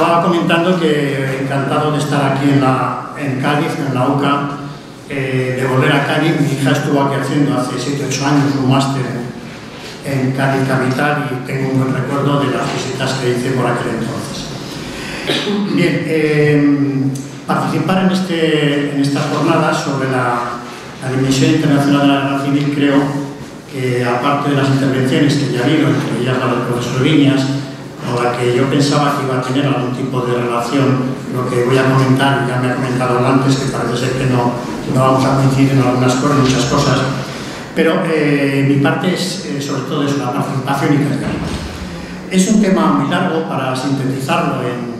estaba comentando que encantado de estar aquí en Cádiz, en la UCA, de volver a Cádiz. Mi hija estuvo aquí haciendo hace 7 o 8 años un máster en Cádiz Capital y tengo un buen recuerdo de las visitas que hice por aquel entonces. Bien, participar en estas jornadas sobre la dimensión internacional de la guerra civil, creo que aparte de las intervenciones que ya ha habido, entre ellas la del profesor Viñas, con la que yo pensaba que iba a tener algún tipo de relación, lo que voy a comentar, ya me ha comentado antes, que parece ser que no vamos a coincidir en algunas cosas, muchas cosas, pero mi parte es sobre todo eso, la participación italiana. Es un tema muy largo para sintetizarlo en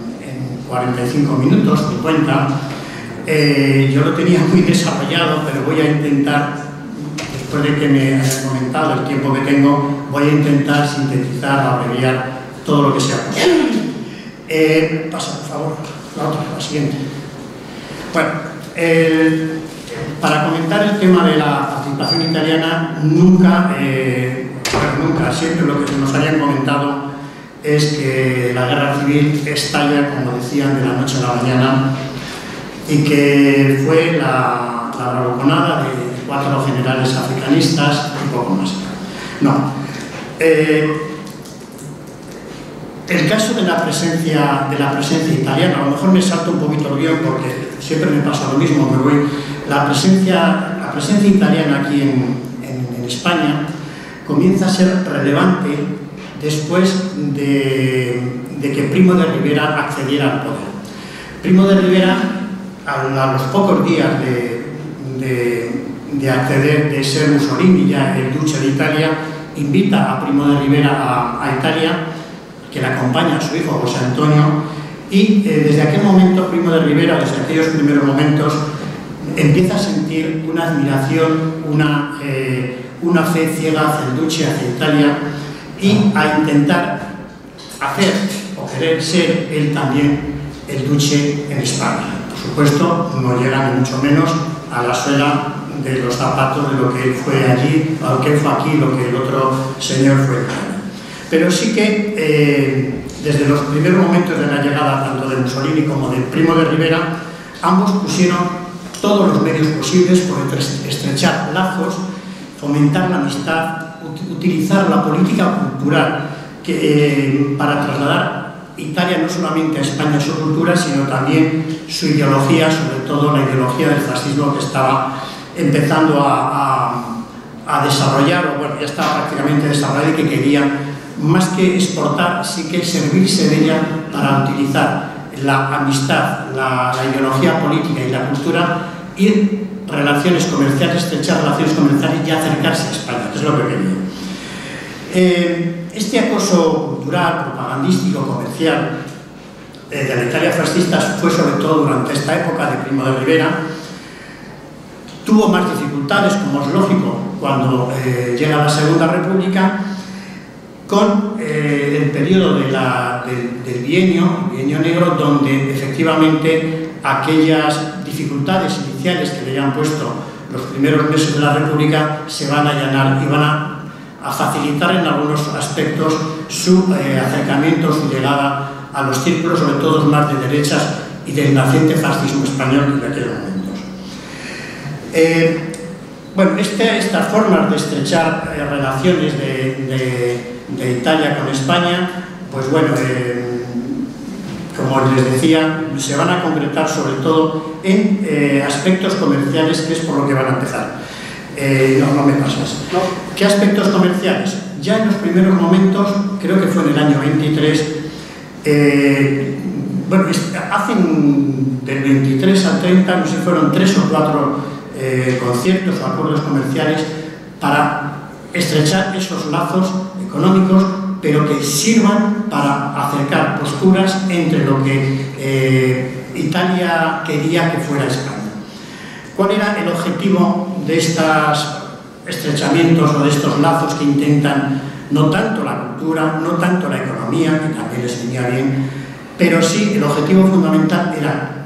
45 minutos, 50. Yo lo tenía muy desarrollado, pero voy a intentar, después de que me haya comentado el tiempo que tengo, voy a intentar sintetizar, abreviar todo lo que sea posible. Pasa, por favor, la siguiente. Bueno, para comentar el tema de la participación italiana, nunca, siempre lo que nos hayan comentado es que la guerra civil estalla, como decían, de la noche a la mañana, y que fue la bravuconada de 4 generales africanistas y poco más. No. El caso de la presencia italiana, a lo mejor me salto un poquito el guión porque siempre me pasa lo mismo, la presencia italiana aquí en España comienza a ser relevante después de que Primo de Rivera accediera al poder. Primo de Rivera, a los pocos días de acceder, de ser Mussolini ya el duce de Italia, invita a Primo de Rivera a Italia, que le acompaña a su hijo José Antonio, y desde aquel momento Primo de Rivera, desde aquellos primeros momentos, empieza a sentir una admiración, una fe ciega hacia el duce, hacia Italia, y a intentar hacer o querer ser él también el duce en España. Por supuesto, no llega ni mucho menos a la suela de los zapatos de lo que él fue allí, lo que él fue aquí, lo que el otro señor fue allí. Pero sí que desde los primeros momentos de la llegada tanto de Mussolini como de Primo de Rivera, ambos pusieron todos los medios posibles por estrechar lazos, fomentar la amistad, utilizar la política cultural para trasladar Italia no solamente a España su cultura, sino también su ideología, sobre todo la ideología del fascismo que estaba empezando a desarrollar, o bueno, ya estaba prácticamente desarrollada, y que quería, más que exportar, sí que servirse de ella para utilizar la amistad, la ideología política y la cultura, y relaciones comerciales, estrechar relaciones comerciales y acercarse a España, que es lo que quería. Este acoso cultural, propagandístico, comercial de la Italia fascista fue sobre todo durante esta época de Primo de Rivera. Tuvo más dificultades, como es lógico, cuando llega la Segunda República, con el periodo del bienio negro, donde efectivamente aquellas dificultades iniciales que le habían puesto los primeros meses de la República se van a allanar y van a facilitar en algunos aspectos su acercamiento, su llegada a los círculos, sobre todo más de derechas y del naciente fascismo español de aquellos momentos. Bueno, estas formas de estrechar relaciones de Italia con España, pues bueno, como les decía, se van a concretar sobre todo en aspectos comerciales, que es por lo que van a empezar. No me pasas. ¿Qué aspectos comerciales? Ya en los primeros momentos, creo que fue en el año 23, bueno, hacen del 23 al 30, no sé si fueron 3 o 4 conciertos o acuerdos comerciales para estrechar esos lazos económicos, pero que sirvan para acercar posturas entre lo que Italia quería que fuera España. ¿Cuál era el objetivo de estos estrechamientos o de estos lazos que intentan, no tanto la cultura, no tanto la economía, que también les venía bien, pero sí el objetivo fundamental era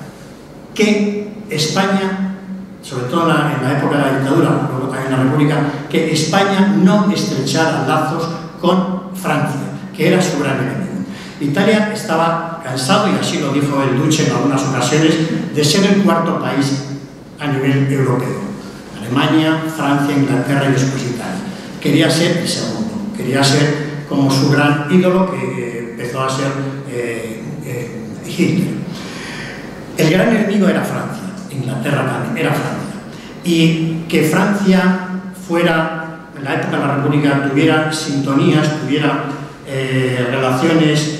que España, sobre todo en la época de la dictadura, luego también en la República, que España no estrechara lazos con Francia, que era su gran enemigo. Italia estaba cansado, y así lo dijo el Duce en algunas ocasiones, de ser el cuarto país a nivel europeo. Alemania, Francia, Inglaterra y después Italia. Quería ser el segundo, quería ser como su gran ídolo, que empezó a ser Hitler. El gran enemigo era Francia, Inglaterra también, era Francia. Y que Francia fuera, en la época de la República, tuviera sintonías, tuviera relaciones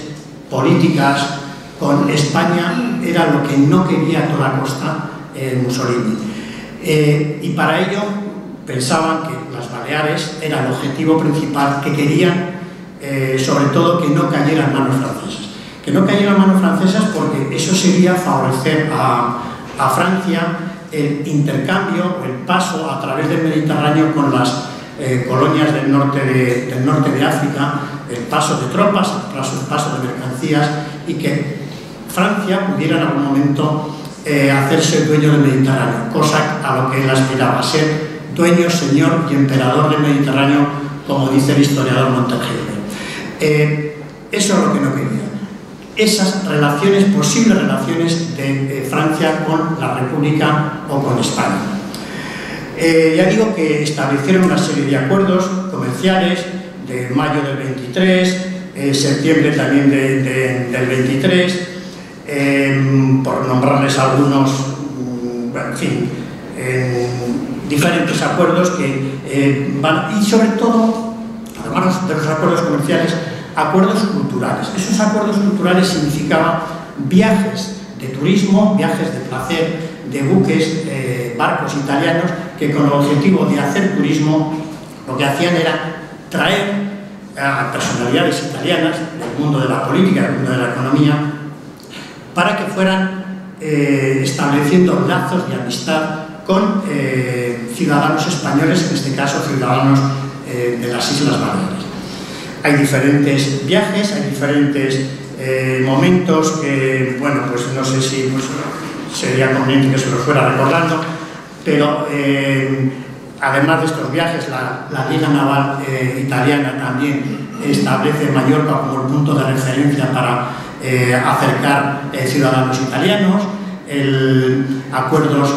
políticas con España, era lo que no quería a toda costa Mussolini. Y para ello pensaban que las Baleares era el objetivo principal, que querían sobre todo que no cayeran en manos francesas. Que no cayeran en manos francesas porque eso sería favorecer a Francia el intercambio o el paso a través del Mediterráneo con las colonias del norte de África, el paso de tropas, el paso de mercancías, y que Francia pudiera en algún momento hacerse dueño del Mediterráneo, cosa a lo que él aspiraba, ser dueño, señor y emperador del Mediterráneo, como dice el historiador Montefiore. Eso es lo que no quería. Esas relaciones, posibles relaciones de Francia con la República o con España. Ya digo que establecieron una serie de acuerdos comerciales de mayo del 23, septiembre también del 23, por nombrarles algunos, en fin, diferentes acuerdos que van, y sobre todo, además de los acuerdos comerciales, acuerdos culturales. Esos acuerdos culturales significaban viajes de turismo, viajes de placer, de buques, barcos italianos, que con el objetivo de hacer turismo, lo que hacían era traer a personalidades italianas del mundo de la política, del mundo de la economía, para que fueran estableciendo lazos de amistad con ciudadanos españoles, en este caso ciudadanos de las Islas Baleares. Hay diferentes viajes, hay diferentes momentos que, bueno, pues no sé si pues, sería conveniente que se los fuera recordando, pero además de estos viajes, la Liga Naval Italiana también establece Mallorca como el punto de referencia para acercar ciudadanos italianos, acuerdos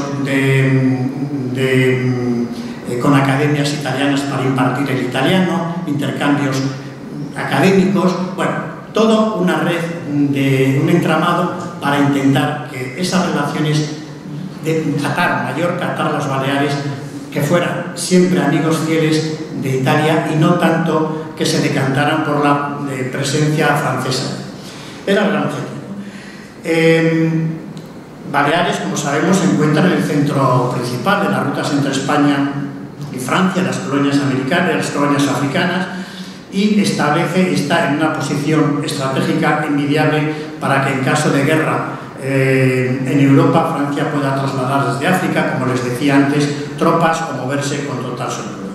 con academias italianas para impartir el italiano, intercambios académicos, bueno, toda una red, un entramado para intentar que esas relaciones de Qatar, Mallorca, Qatar, las Baleares, que fueran siempre amigos fieles de Italia y no tanto que se decantaran por la presencia francesa. Era el gran objetivo. Baleares, como sabemos, se encuentra en el centro principal de las rutas entre España y Francia, las colonias americanas, las colonias africanas, y está en una posición estratégica envidiable para que en caso de guerra en Europa, Francia pueda trasladar desde África, como les decía antes, tropas o moverse con total soltura.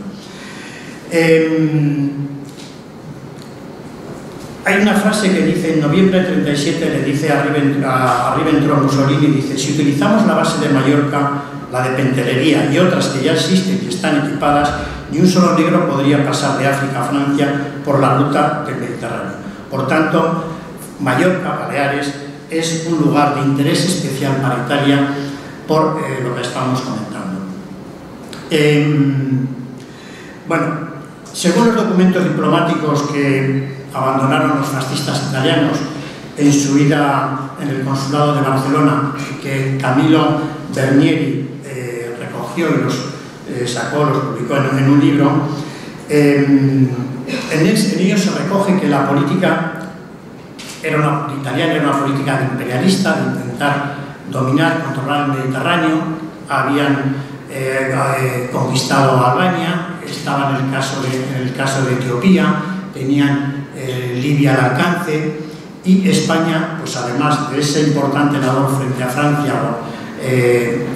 Hay una frase que dice, en noviembre del 37, le dice a Ribbentrop Mussolini, dice: si utilizamos la base de Mallorca, la de Pentelería y otras que ya existen y están equipadas, ni un solo negro podría pasar de África a Francia por la ruta del Mediterráneo. Por tanto, Mallorca, Baleares, es un lugar de interés especial para Italia por lo que estamos comentando. Bueno, según los documentos diplomáticos que abandonaron los fascistas italianos en su ida en el consulado de Barcelona, que Camillo Bernieri recogió y los sacó, los publicó en un libro, en ellos se recoge que la política italiana era una política imperialista, de intentar dominar, controlar el Mediterráneo. Habían conquistado Albania, estaban en el caso de Etiopía, tenían Libia al alcance, y España, pues además de esa importante labor frente a Francia,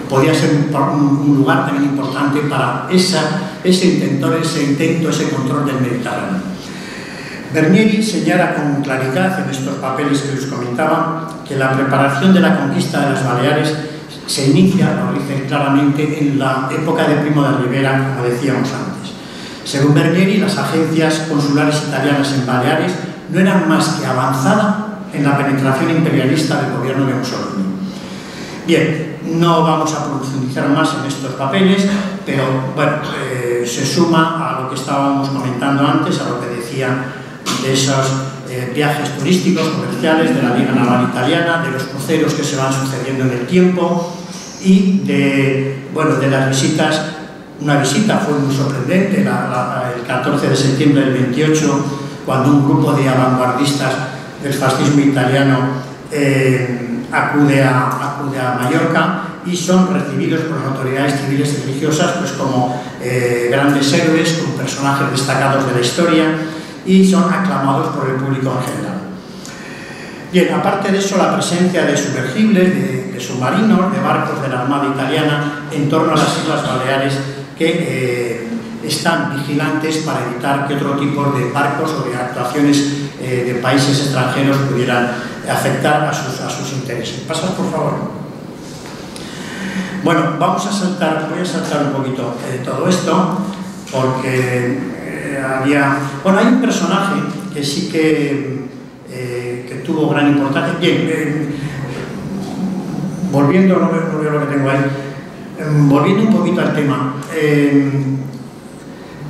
podía ser un lugar también importante para ese intento, ese control del Mediterráneo. Bernieri señala con claridad en estos papeles que les comentaba que la preparación de la conquista de las Baleares se inicia, lo dice claramente, en la época de Primo de Rivera, como decíamos antes. Según Bernieri, las agencias consulares italianas en Baleares no eran más que avanzada en la penetración imperialista del gobierno de Mussolini. Bien, no vamos a profundizar más en estos papeles, pero bueno, se suma a lo que estábamos comentando antes, a lo que decía de esos viajes turísticos, comerciales, de la Liga Naval Italiana, de los cruceros que se van sucediendo en el tiempo y de, bueno, de las visitas. Una visita fue muy sorprendente, el 14 de septiembre del 28, cuando un grupo de vanguardistas del fascismo italiano acude a Mallorca y son recibidos por las autoridades civiles y religiosas pues como grandes héroes, como personajes destacados de la historia, y son aclamados por el público en general. Bien, aparte de eso, la presencia de sumergibles, de submarinos, de barcos de la Armada italiana en torno a las Islas Baleares que están vigilantes para evitar que otro tipo de barcos o de actuaciones de países extranjeros pudieran afectar a sus intereses. ¿Pasas, por favor? Bueno, voy a saltar un poquito todo esto, porque hay un personaje que sí que tuvo gran importancia. Bien, volviendo, no veo lo que tengo ahí, volviendo un poquito al tema,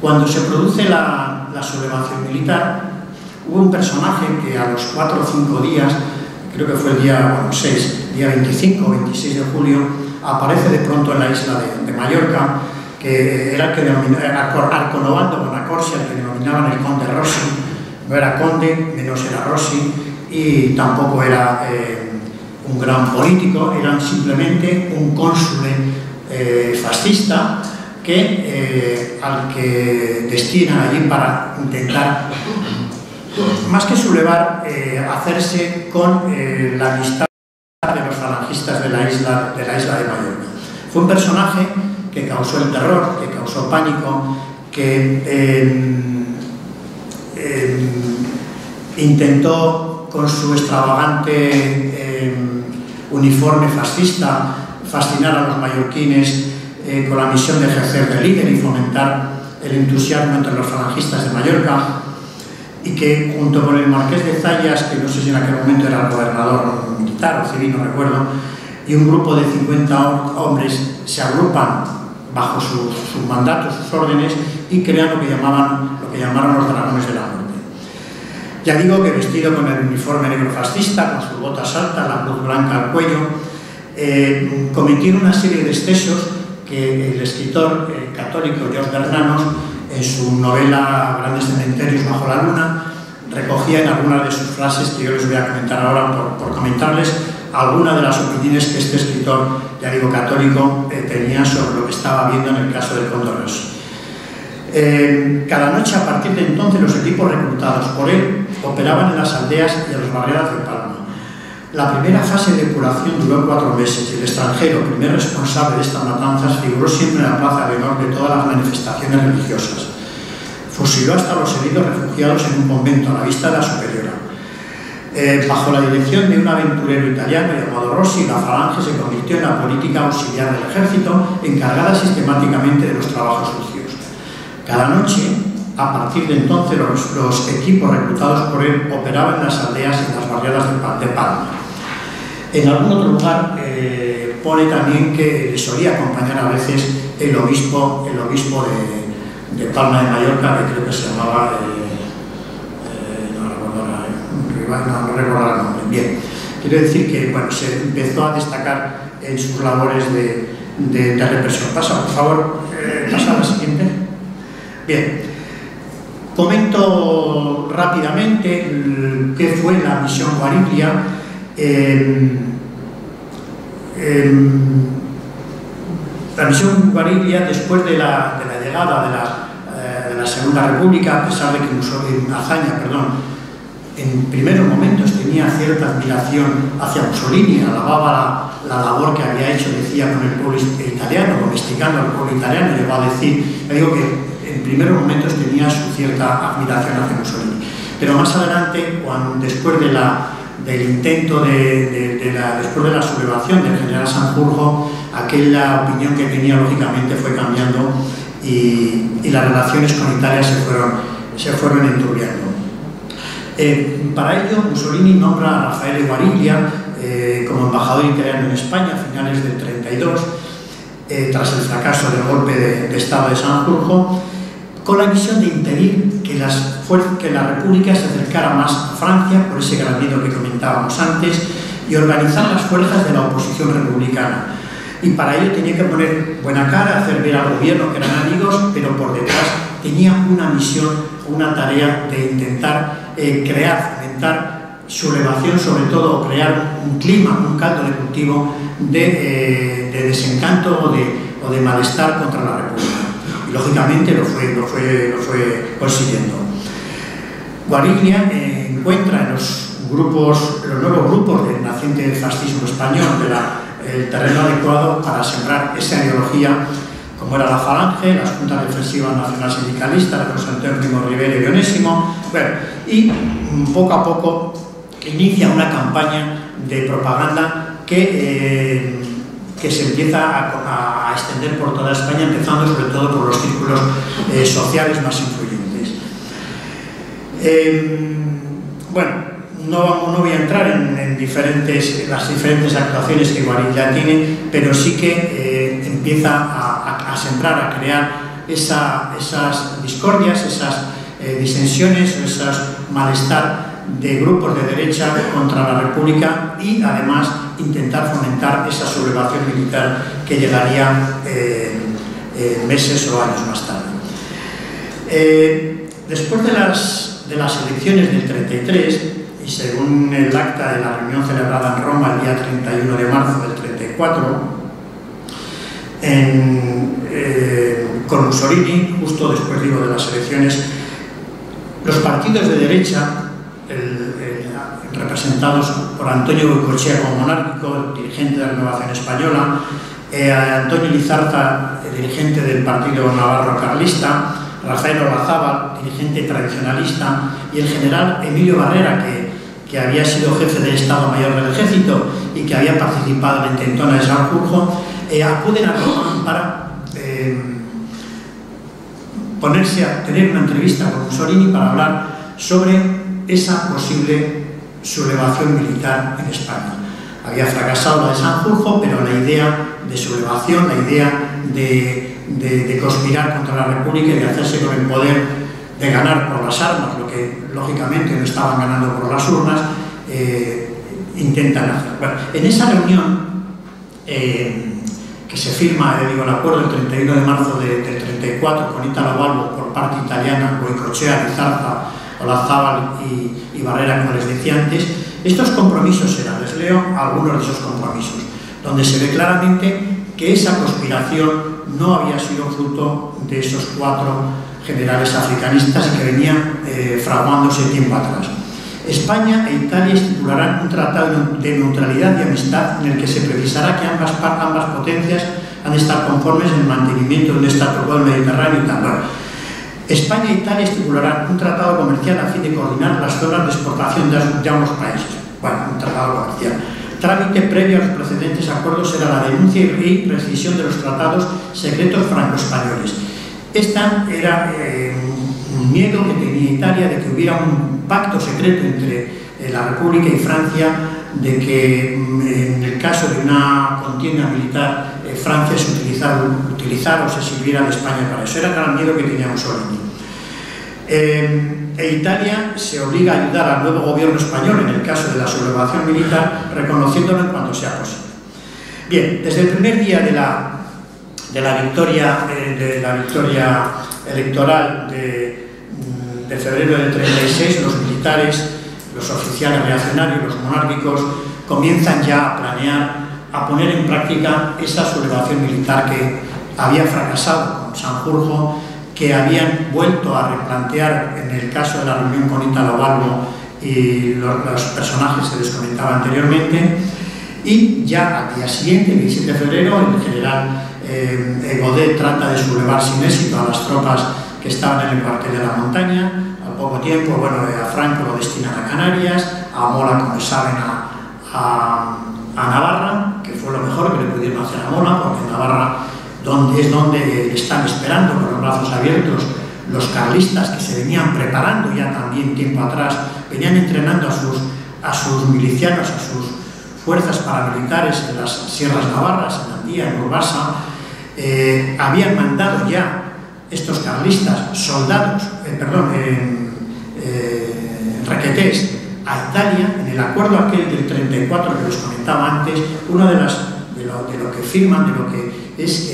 cuando se produce la sublevación militar, hubo un personaje que a los 4 o 5 días, creo que fue el día 25 o 26 de julio, aparece de pronto en la isla de Mallorca, que era el que denominaba Arconovando Bonacorsi, al que denominaban el conde Rossi. No era conde, menos era Rossi, y tampoco era un gran político, era simplemente un cónsul fascista al que destinan allí para intentar, más que sublevar, hacerse con la amistad de los falangistas de la isla de Mallorca. Fue un personaje que causó el terror, que causó pánico, que intentó con su extravagante uniforme fascista fascinar a los mallorquines con la misión de ejercer de líder y fomentar el entusiasmo entre los falangistas de Mallorca, y que junto con el marqués de Zayas, que no sé si en aquel momento era el gobernador militar o civil, no recuerdo, y un grupo de 50 hombres se agrupan bajo sus mandatos, sus órdenes, y crean lo que llamaron los Dragones de la Muerte. Ya digo que vestido con el uniforme negro fascista, con sus botas altas, la cruz blanca al cuello, cometieron una serie de excesos que el escritor católico George Bernanos, en su novela Grandes cementerios bajo la luna, recogía en algunas de sus frases que yo les voy a comentar ahora por comentarles algunas de las opiniones que este escritor, ya digo católico, tenía sobre lo que estaba viendo en el caso del Conde Rossi. Cada noche, a partir de entonces, los equipos reclutados por él operaban en las aldeas y en las barriadas de Palma. La primera fase de depuración duró 4 meses y el extranjero, primer responsable de estas matanzas, figuró siempre en la plaza de honor de todas las manifestaciones religiosas. Fusiló hasta los heridos refugiados en un convento a la vista de la superiora. Bajo la dirección de un aventurero italiano llamado Rossi, la falange se convirtió en la política auxiliar del ejército, encargada sistemáticamente de los trabajos sucios. Cada noche, a partir de entonces, los equipos reclutados por él operaban en las aldeas y en las barriadas de Palma. En algún otro lugar pone también que le solía acompañar a veces el obispo de Palma de Mallorca, que creo que se llamaba, no recuerdo el nombre. Bien, quiero decir que bueno, se empezó a destacar en sus labores de represión. Pasa, por favor, pasa a la siguiente. Bien, comento rápidamente qué fue la misión Guariglia. La misión Guariglia, después de la llegada de la Segunda República, a pesar de que Azaña, en primeros momentos tenía cierta admiración hacia Mussolini, alababa la labor que había hecho, decía, con el pueblo italiano, domesticando al pueblo italiano, llegó a decir, digo que en primeros momentos tenía su cierta admiración hacia Mussolini. Pero más adelante, después del intento después de la sublevación del general Sanjurjo, aquella opinión que tenía lógicamente fue cambiando y las relaciones con Italia se fueron enturbiando. Para ello, Mussolini nombra a Raffaele Guariglia como embajador italiano en España a finales del 32, tras el fracaso del golpe de Estado de Sanjurjo, con la misión de impedir que la República se acercara más a Francia, por ese granero que comentábamos antes, y organizar las fuerzas de la oposición republicana. Y para ello tenía que poner buena cara, hacer ver al gobierno que eran amigos, pero por detrás tenía una misión, una tarea de intentar fomentar sublevación, sobre todo crear un clima, un caldo de cultivo de desencanto o de malestar contra la República. Y lógicamente lo fue consiguiendo. Guariglia encuentra en los nuevos grupos del naciente fascismo español el terreno adecuado para sembrar esa ideología, como era la Falange, las Juntas Defensivas Nacional Sindicalistas, la José Antonio Primo Rivera y Onésimo, y poco a poco inicia una campaña de propaganda que se empieza a extender por toda España, empezando sobre todo por los círculos sociales más influyentes. Bueno, no voy a entrar en las diferentes actuaciones que Guariglia tiene, pero sí que empieza a sembrar, a crear esas discordias, esas disensiones, esos malestar de grupos de derecha contra la República y además intentar fomentar esa sublevación militar que llegaría meses o años más tarde. Después de las elecciones del 33, y según el acta de la reunión celebrada en Roma el día 31 de marzo del 34, con Mussolini, justo después de las elecciones, los partidos de derecha, representados por Antonio Goicoechea como monárquico, dirigente de la Renovación Española, Antonio Lizarza, dirigente del Partido Navarro Carlista, Rafael Olazábal, dirigente tradicionalista, y el general Emilio Barrera, que había sido jefe del Estado Mayor del Ejército y que había participado en la intentona de Sanjurjo, acuden a Roma para ponerse a tener una entrevista con Mussolini para hablar sobre esa posible sublevación militar en España. Había fracasado la de Sanjurjo, pero la idea de sublevación, la idea de conspirar contra la República y de hacerse con el poder, de ganar por las armas, lo que lógicamente no estaban ganando por las urnas, intentan hacer. Bueno, en esa reunión que se firma, el acuerdo del 31 de marzo del 34 con Italo Balbo por parte italiana, Goicoechea, Lizarza, Olazábal y Barrera, como les decía antes, estos compromisos eran, les leo algunos de esos compromisos, donde se ve claramente que esa conspiración no había sido fruto de esos 4 generales africanistas que venían fraguándose tiempo atrás. España e Italia estipularán un tratado de neutralidad y amistad en el que se precisará que ambas potencias han de estar conformes en el mantenimiento de un statu quo del Mediterráneo y tal. Bueno, España e Italia estipularán un tratado comercial a fin de coordinar las zonas de exportación de ambos países. Bueno, un tratado comercial. Trámite previo a los precedentes acuerdos era la denuncia y rescisión de los tratados secretos franco-españoles. Esta era un miedo que tenía Italia de que hubiera un pacto secreto entre la República y Francia, de que en el caso de una contienda militar Francia se utilizara o se sirviera de España para eso. Era el gran miedo que tenía Mussolini. Italia se obliga a ayudar al nuevo gobierno español en el caso de la sublevación militar, reconociéndolo en cuanto sea posible. Bien, desde el primer día de la victoria electoral de febrero del 36, los militares, los oficiales reaccionarios, los monárquicos, comienzan ya a planear, a poner en práctica esa sublevación militar que había fracasado con Sanjurjo, que habían vuelto a replantear en el caso de la reunión con Italo Balbo y los personajes que les comentaba anteriormente. Y ya al día siguiente, el 17 de febrero, el general Godet trata de sublevar sin éxito a las tropas que estaban en el cuartel de la montaña. Al poco tiempo, a Franco lo destinan a Canarias, a Mola, como saben, a Navarra, que fue lo mejor que le pudieron hacer a Mola, porque Navarra es donde están esperando con los brazos abiertos los carlistas que se venían preparando ya también tiempo atrás venían entrenando a sus milicianos, a sus fuerzas paramilitares en las sierras navarras, en Andía, en Urbasa. Habían mandado ya estos carlistas soldados, requetés a Italia. En el acuerdo aquel del 34 que les comentaba antes, uno de lo que firman, de lo que es,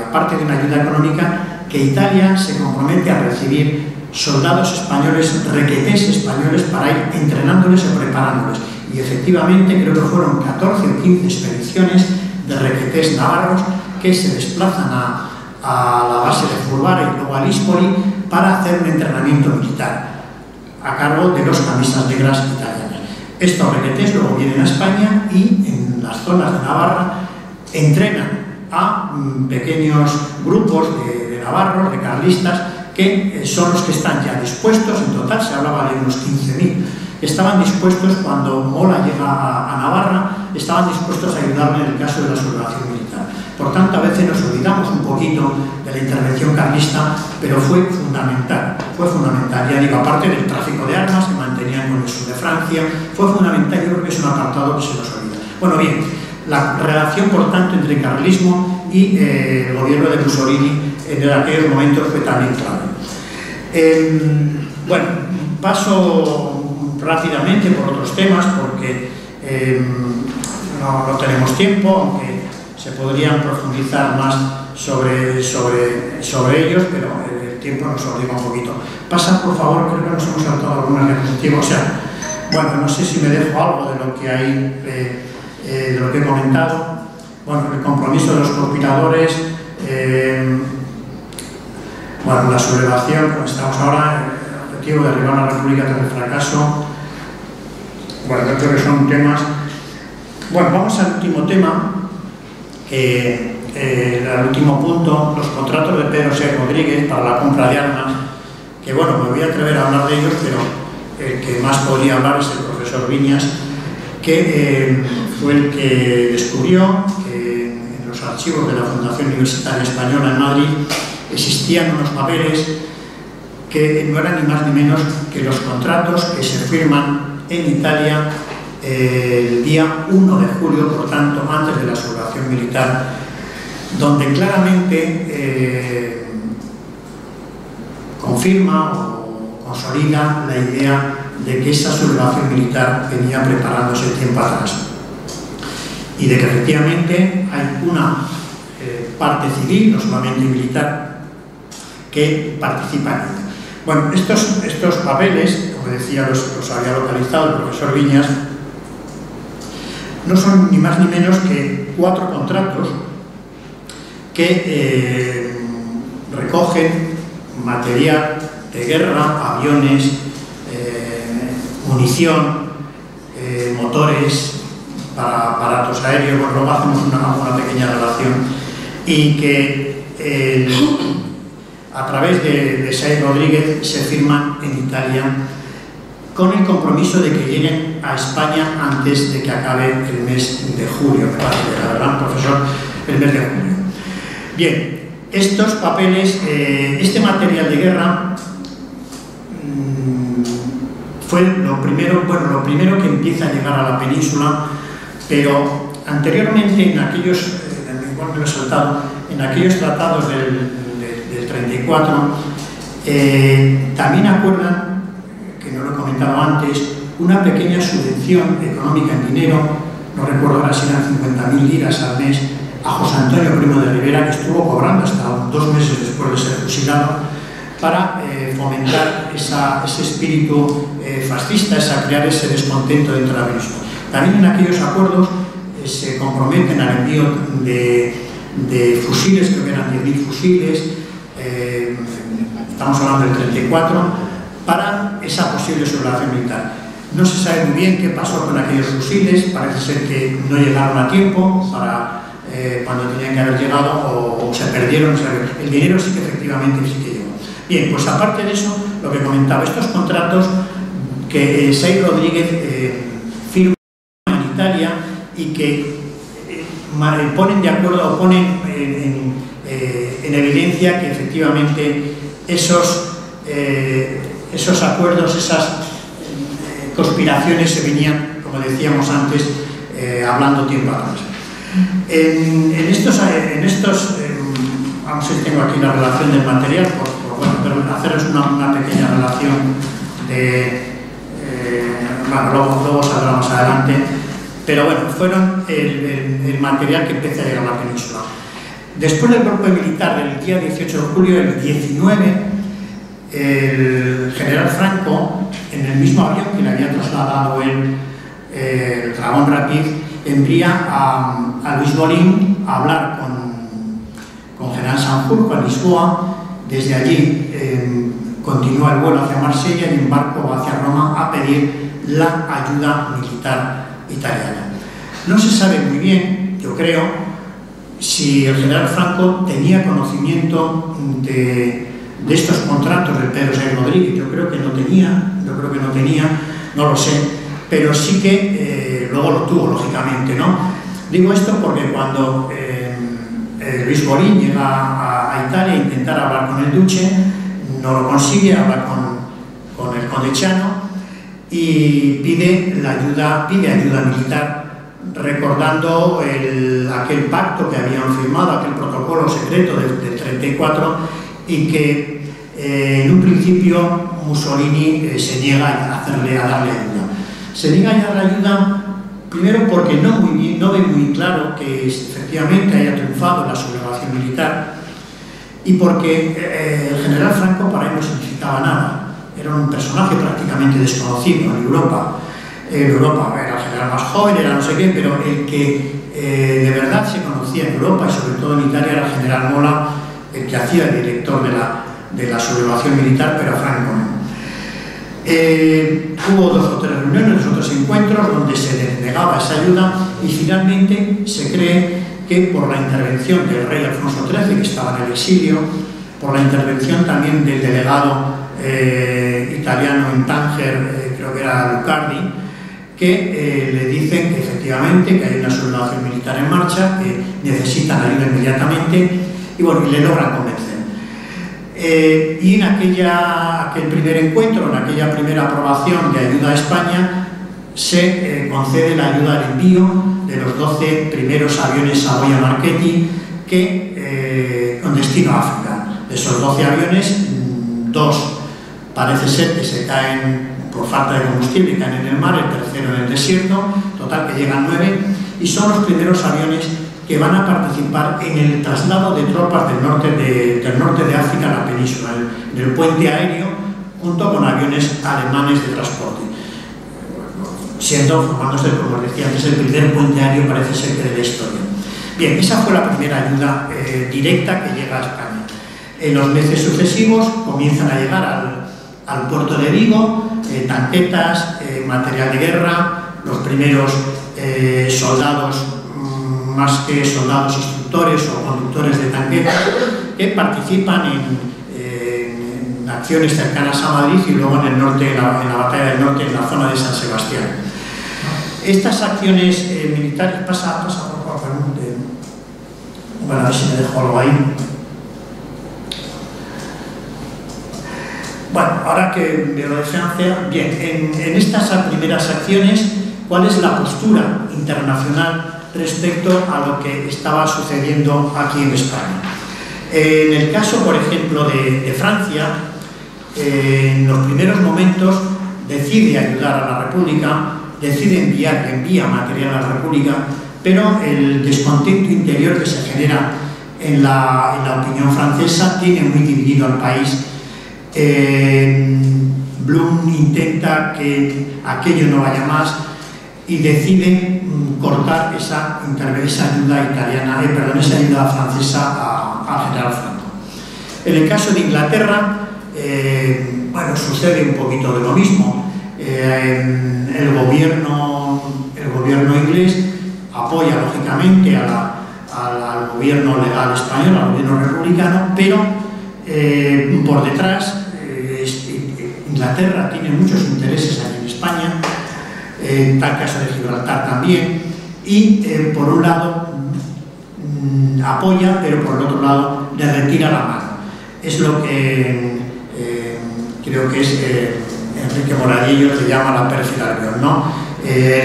aparte de una ayuda económica, que Italia se compromete a recibir soldados españoles, requetés españoles, para ir entrenándoles o preparándoles. Y efectivamente creo que fueron 14 o 15 expediciones de requetés navarros que se desplazan a la base de Furbara y luego a Lispoli para hacer un entrenamiento militar a cargo de los camisas negras italianos. Estos requetés luego vienen a España y en las zonas de Navarra entrenan a pequeños grupos de navarros, de carlistas, que son los que están ya dispuestos. En total se hablaba de unos 15.000. Estaban dispuestos, cuando Mola llega a Navarra, estaban dispuestos a ayudarle en el caso de la sublevación militar. Por tanto, a veces nos olvidamos un poquito de la intervención carlista, pero fue fundamental, ya digo, aparte del tráfico de armas que mantenían con el sur de Francia, fue fundamental. Yo creo que es un apartado que se nos olvida. Bueno, bien, la relación, por tanto, entre el carlismo y el gobierno de Mussolini en aquellos momentos fue también clave. Bueno, paso rápidamente por otros temas porque no tenemos tiempo, aunque se podrían profundizar más sobre ellos, pero el tiempo nos obliga un poquito. Pasa, por favor, creo que nos hemos saltado algunas diapositivas. O sea, bueno, no sé si me dejo algo de lo que hay, de lo que he comentado. Bueno, el compromiso de los conspiradores, bueno, la sublevación, como estamos ahora, el objetivo de derribar la República tras el fracaso. Bueno, yo creo que son temas. Bueno, vamos al último tema, al último punto, los contratos de Pedro C. Rodríguez para la compra de armas, que bueno, me voy a atrever a hablar de ellos, pero el que más podría hablar es el profesor Viñas, que fue el que descubrió que en los archivos de la Fundación Universitaria Española en Madrid existían unos papeles que no eran ni más ni menos que los contratos que se firman en Italia el día 1 de julio, por tanto, antes de la sublevación militar, donde claramente confirma o consolida la idea de que esa sublevación militar venía preparándose tiempo atrás y de que efectivamente hay una parte civil, no solamente militar, que participa en ella. Bueno, estos papeles, como decía, los había localizado el profesor Viñas, no son ni más ni menos que 4 contratos que recogen material de guerra, aviones, munición, motores para aparatos aéreos. Bueno, luego hacemos una pequeña relación, y que a través de Saiz Rodríguez se firman en Italia con el compromiso de que lleguen a España antes de que acabe el mes de julio, me parece, la verdad, profesor, el mes de julio. Bien, estos papeles, este material de guerra fue lo primero que empieza a llegar a la península, pero anteriormente en aquellos, igual me lo he saltado, en aquellos tratados del 34, también acuerdan, que no lo he comentado antes, una pequeña subvención económica en dinero, no recuerdo ahora si eran 50.000 liras al mes, a José Antonio Primo de Rivera, que estuvo cobrando hasta 2 meses después de ser fusilado, para fomentar ese espíritu fascista, crear ese descontento dentro de la península. También en aquellos acuerdos se comprometen al envío de fusiles, creo que eran 10.000 fusiles, estamos hablando del 34, para esa posible sublevación militar. No se sabe muy bien qué pasó con aquellos fusiles, parece ser que no llegaron a tiempo para cuando tenían que haber llegado, o se perdieron. El dinero sí que efectivamente sí que llegó. Bien, pues aparte de eso, lo que comentaba, estos contratos que Saiz Rodríguez firma en Italia y que ponen de acuerdo o ponen en evidencia que efectivamente esos acuerdos, conspiraciones se venían, como decíamos antes, hablando tiempo atrás. En estos vamos a ver, tengo aquí la relación del material, pero haceros una pequeña relación de, bueno, luego saldrá más adelante, pero bueno, fueron el material que empezó a llegar a la península. Después del golpe militar del día 18 de julio, el 19, el general Franco, en el mismo avión que le había trasladado el Dragón Rapid, envía a Luis Bolín a hablar con general Sanjurjo en Lisboa. Desde allí continúa el vuelo hacia Marsella y embarcó hacia Roma a pedir la ayuda militar italiana. No se sabe muy bien, yo creo, si el general Franco tenía conocimiento de estos contratos de Pedro Sáenz Rodríguez. Yo creo que no tenía, no lo sé, pero sí que luego lo tuvo, lógicamente, ¿no? Digo esto porque cuando Luis Bolín llega a Italia a intentar hablar con el duce, no lo consigue, habla con el conde Chano y pide ayuda militar, recordando aquel pacto que habían firmado, aquel protocolo secreto del 34, y que en un principio Mussolini se niega a darle ayuda. Se niega a darle ayuda primero porque no ve muy claro que efectivamente haya triunfado la sublevación militar, y porque el general Franco para él no significaba nada. Era un personaje prácticamente desconocido en Europa. En Europa era el general más joven, era no sé qué, pero el que de verdad se conocía en Europa y sobre todo en Italia era el general Mola, el que hacía el director de la sublevación militar, pero a Franco no. Hubo 2 o 3 reuniones, 2 o 3 encuentros donde se le negaba esa ayuda, y finalmente se cree que por la intervención del rey Alfonso XIII, que estaba en el exilio, por la intervención también del delegado italiano en Tánger, creo que era Lucardi, que le dicen que efectivamente que hay una sublevación militar en marcha, que necesitan ayuda inmediatamente, y bueno, y le logran convencer. Y en aquel primer encuentro, en aquella primera aprobación de ayuda a España, se concede la ayuda al envío de los 12 primeros aviones Savoia Marchetti con destino a África. De esos 12 aviones, 2 parece ser que se caen por falta de combustible y caen en el mar, el tercero en el desierto, total que llegan 9, y son los primeros aviones que van a participar en el traslado de tropas del norte de África a la península, en el puente aéreo, junto con aviones alemanes de transporte. Formándose, como os decía antes, el primer puente aéreo parece ser que de la historia. Bien, esa fue la primera ayuda directa que llega a España. En los meses sucesivos comienzan a llegar al puerto de Vigo tanquetas, material de guerra, los primeros soldados, más que soldados instructores o conductores de tanquetas, que participan en acciones cercanas a Madrid y luego en el norte, en la batalla del norte, en la zona de San Sebastián. Estas acciones militares, pasa por favor, bueno, a ver si me dejo algo ahí. Bueno, ahora que veo lo de Francia, bien, en estas primeras acciones, ¿cuál es la postura internacional respecto a lo que estaba sucediendo aquí en España? En el caso, por ejemplo, de Francia, en los primeros momentos decide ayudar a la República, decide envía material a la República, pero el descontento interior que se genera en la opinión francesa tiene muy dividido al país. Blum intenta que aquello no vaya más y decide cortar esa ayuda italiana, esa ayuda francesa al general Franco. En el caso de Inglaterra, bueno, sucede un poquito de lo mismo. El gobierno inglés apoya lógicamente al gobierno legal español, al gobierno republicano, pero por detrás Inglaterra tiene muchos intereses aquí en España, en tal caso de Gibraltar también, y por un lado apoya, pero por el otro lado le retira la mano. Es lo que creo que es Enrique Moradillo le llama la pérfida Albión, ¿no?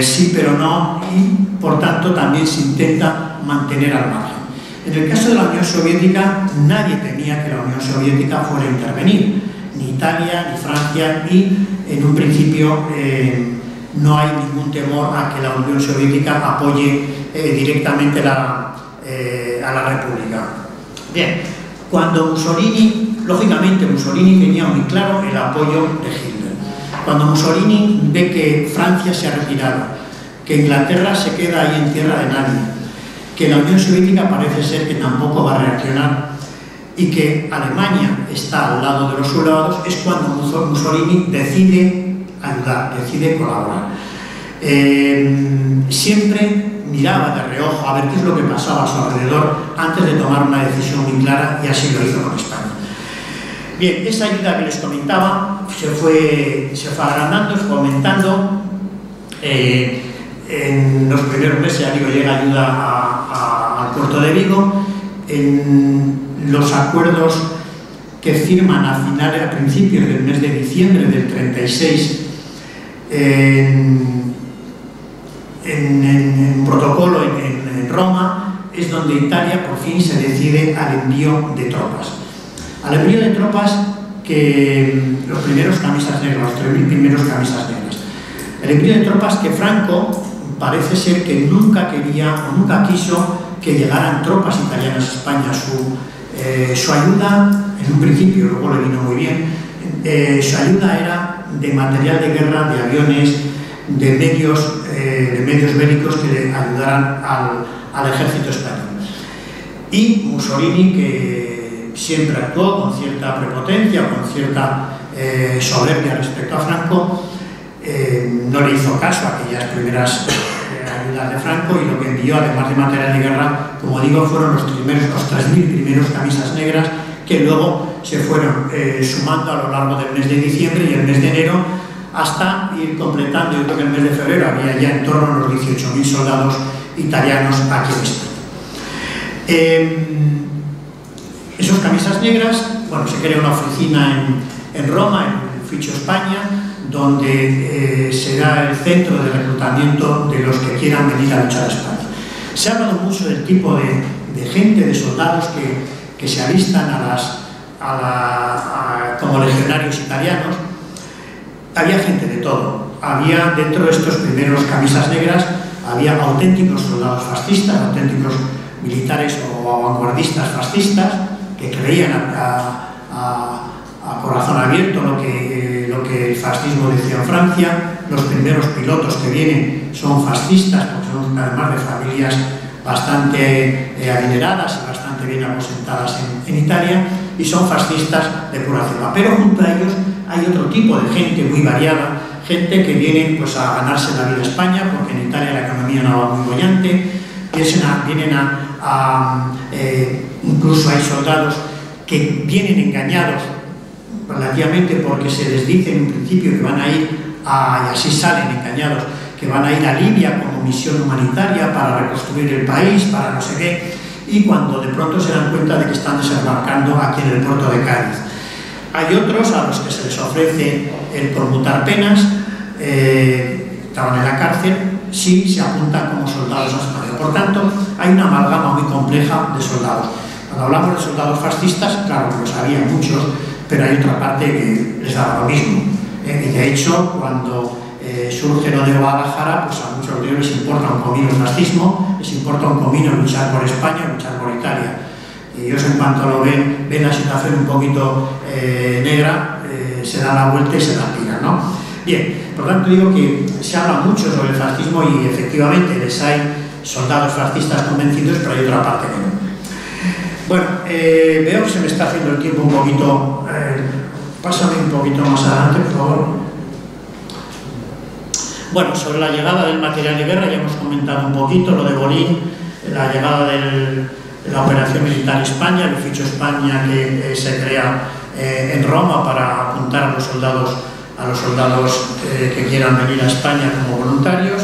Sí pero no, y por tanto también se intenta mantener al margen. En el caso de la Unión Soviética, nadie temía que la Unión Soviética fuera a intervenir, ni Italia, ni Francia, y en un principio no hay ningún temor a que la Unión Soviética apoye directamente a la República. Bien, cuando Mussolini, lógicamente Mussolini tenía muy claro el apoyo de Hitler. Cuando Mussolini ve que Francia se ha retirado, que Inglaterra se queda ahí en tierra de nadie, que la Unión Soviética parece ser que tampoco va a reaccionar y que Alemania está al lado de los sublevados, es cuando Mussolini decide ayudar, decide colaborar. Siempre miraba de reojo a ver qué es lo que pasaba a su alrededor antes de tomar una decisión muy clara, y así lo hizo con España. Bien, esa ayuda que les comentaba se fue agrandando, se fue aumentando. En los primeros meses, ya digo, llega ayuda al puerto de Vigo. En los acuerdos que firman a principios del mes de diciembre del 36, en un protocolo en Roma, es donde Italia por fin se decide al envío de tropas. Al envío de tropas, que los primeros camisas negras, los 3.000 primeros camisas negras. El envío de tropas que Franco parece ser que nunca quería o nunca quiso que llegaran tropas italianas a España. Su ayuda, en un principio, luego le vino muy bien, su ayuda era de material de guerra, de aviones, de medios bélicos que le ayudaran al ejército español. Y Mussolini, que siempre actuó con cierta prepotencia, con cierta soberbia respecto a Franco, no le hizo caso a aquellas primeras ayudas de Franco, y lo que envió, además de material de guerra, como digo, fueron los 3.000 primeros camisas negras, que luego se fueron sumando a lo largo del mes de diciembre y el mes de enero, hasta ir completando. Yo creo que en el mes de febrero había ya en torno a los 18.000 soldados italianos aquí en España. Esos camisas negras, bueno, se crea una oficina en Roma, en el Ficho España, donde será el centro de reclutamiento de los que quieran venir a luchar a España. Se ha hablado mucho del tipo de gente, de soldados que se alistan como legionarios italianos. Había gente de todo. Había, dentro de estos primeros camisas negras, había auténticos soldados fascistas, auténticos militares o vanguardistas fascistas, que creían a corazón abierto lo que el fascismo decía en Francia. Los primeros pilotos que vienen son fascistas, porque son además de familias bastante adineradas y bastante bien aposentadas en Italia, y son fascistas de pura cepa. Pero junto a ellos hay otro tipo de gente muy variada, gente que viene pues, a ganarse la vida a España, porque en Italia la economía no va muy bollante. Incluso hay soldados que vienen engañados relativamente, porque se les dice en un principio que van a ir y así salen engañados, que van a ir a Libia como misión humanitaria para reconstruir el país, para no sé qué, y cuando de pronto se dan cuenta de que están desembarcando aquí en el puerto de Cádiz. Hay otros a los que se les ofrece el conmutar penas, estaban en la cárcel, si se apuntan como soldados a España. Por tanto, hay una amalgama muy compleja de soldados. Cuando hablamos de soldados fascistas, claro que los había muchos, pero hay otra parte que les daba lo mismo. Y de hecho, cuando surge lo de Guadalajara, pues a muchos de ellos les importa un comino el fascismo, les importa un comino luchar por España, luchar por Italia. Y ellos, en cuanto lo ven la situación un poquito negra, se dan la vuelta y se la tiran, ¿no? Bien, por lo tanto digo que se habla mucho sobre el fascismo y efectivamente les hay soldados fascistas convencidos, pero hay otra parte que no. Bueno, veo que se me está haciendo el tiempo un poquito. Pásame un poquito más adelante, por favor. Bueno, sobre la llegada del material de guerra ya hemos comentado un poquito, lo de Bolín, la llegada de la operación militar España, el Ficho España que se crea en Roma para apuntar a los soldados que quieran venir a España como voluntarios.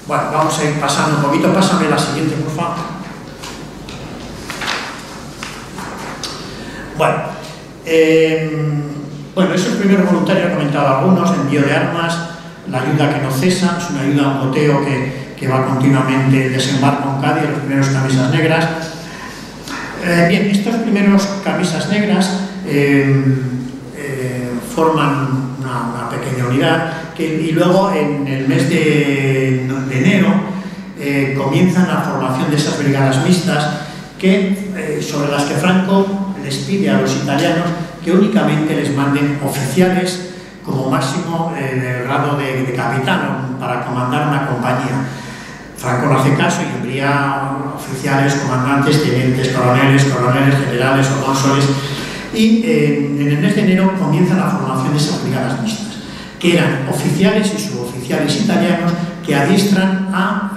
Bueno, vamos a ir pasando un poquito. Pásame la siguiente, por favor. Bueno, Bueno, esos primeros voluntarios, he comentado algunos, envío de armas, la ayuda que no cesa, es una ayuda a un goteo que va continuamente, el desembarco en Cádiz, los primeros camisas negras. Bien, estos primeros camisas negras forman una pequeña unidad y luego en el mes de enero comienzan la formación de esas brigadas mixtas sobre las que Franco les pide a los italianos que únicamente les manden oficiales como máximo del grado de capitán para comandar una compañía. Franco no hace caso y envía oficiales, comandantes, tenientes, coroneles, generales o cónsules, y en el mes de enero comienza la formación de esas brigadas mixtas, que eran oficiales y suboficiales italianos que adiestran a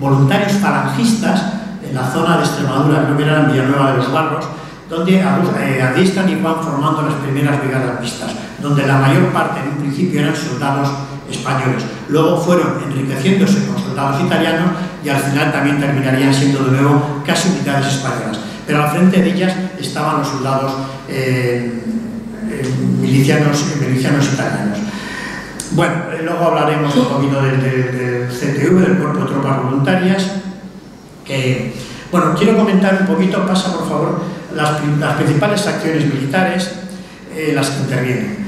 voluntarios falangistas en la zona de Extremadura, creo que era en Villanueva de los Barros, donde adiestran y van formando las primeras brigadas mixtas, donde la mayor parte en un principio eran soldados españoles. Luego fueron enriqueciéndose con soldados italianos y al final también terminarían siendo de nuevo casi unidades españolas. Pero al frente de ellas estaban los soldados milicianos italianos. Bueno, luego hablaremos un poquito del CTV, del Cuerpo de Tropas Voluntarias. Bueno, quiero comentar un poquito, pasa por favor, las principales acciones militares las que intervienen.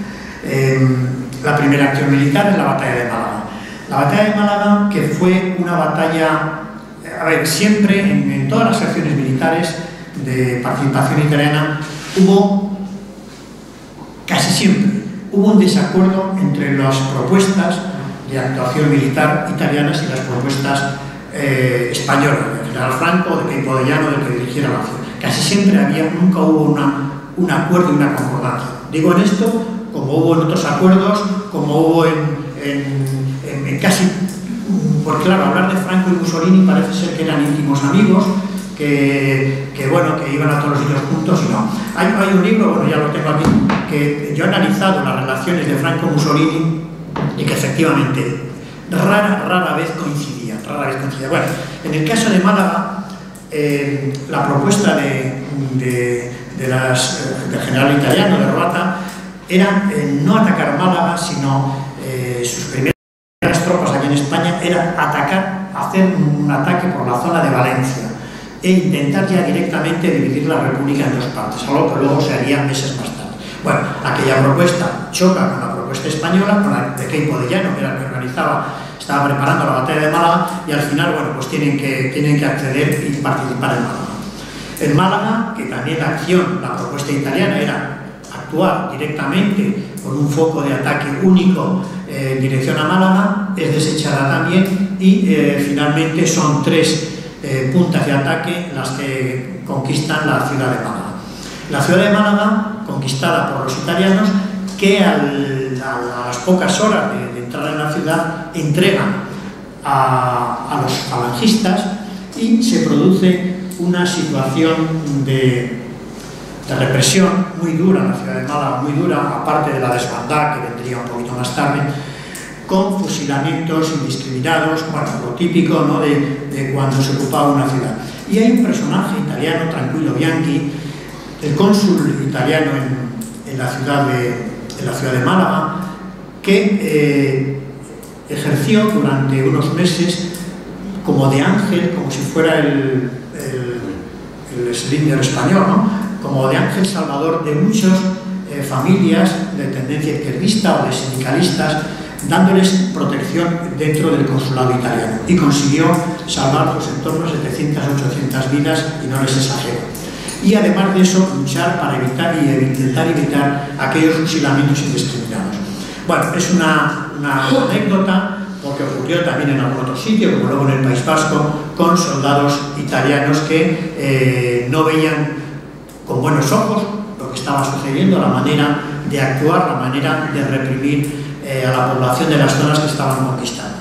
La primera acción militar es la batalla de Málaga. La batalla de Málaga, que fue una batalla, a ver, siempre en todas las acciones militares de participación italiana casi siempre hubo un desacuerdo entre las propuestas de actuación militar italianas y las propuestas españolas, del general Franco, de Queipo de Llano, del que dirigiera la acción. Casi siempre nunca hubo un acuerdo y una concordancia. Digo en esto, como hubo en otros acuerdos, como hubo en casi... Porque claro, hablar de Franco y Mussolini parece ser que eran íntimos amigos, que iban a todos los sitios juntos y no. Hay un libro, bueno, ya lo tengo aquí, que yo he analizado las relaciones de Franco y Mussolini y que efectivamente rara vez coincidían. Bueno, en el caso de Málaga, la propuesta del general italiano, de Roata, era no atacar Málaga, sino sus primeras tropas aquí en España era hacer un ataque por la zona de Valencia e intentar ya directamente dividir la República en dos partes, algo que luego se haría meses más tarde. Bueno, aquella propuesta choca con la propuesta española, con la de Queipo de Llano, que era el que estaba preparando la batalla de Málaga, y al final, bueno, pues tienen que acceder y participar en Málaga. En Málaga, que también la propuesta italiana era actuar directamente con un foco de ataque único en dirección a Málaga, es desechada también y finalmente son tres puntas de ataque las que conquistan la ciudad de Málaga. La ciudad de Málaga, conquistada por los italianos, que a las pocas horas de entrar en la ciudad entregan a los falangistas y se produce una situación de represión muy dura en la ciudad de Málaga, muy dura, aparte de la desbandada que vendría un poquito más tarde, con fusilamientos indiscriminados, bueno, lo típico, ¿no?, de cuando se ocupaba una ciudad. Y hay un personaje italiano, Tranquillo Bianchi, el cónsul italiano en la ciudad de Málaga, que ejerció durante unos meses como de ángel, como si fuera el Slinger español, ¿no?, como de ángel salvador de muchas familias de tendencia izquierdista o de sindicalistas, dándoles protección dentro del consulado italiano, y consiguió salvar pues, en torno a 700 800 vidas, y no les exagero. Y además de eso, luchar para intentar evitar aquellos fusilamientos indiscriminados. Bueno, es una anécdota, porque ocurrió también en algún otro sitio, como luego en el País Vasco, con soldados italianos que no veían con buenos ojos lo que estaba sucediendo, la manera de actuar, la manera de reprimir a la población de las zonas que estaban conquistando.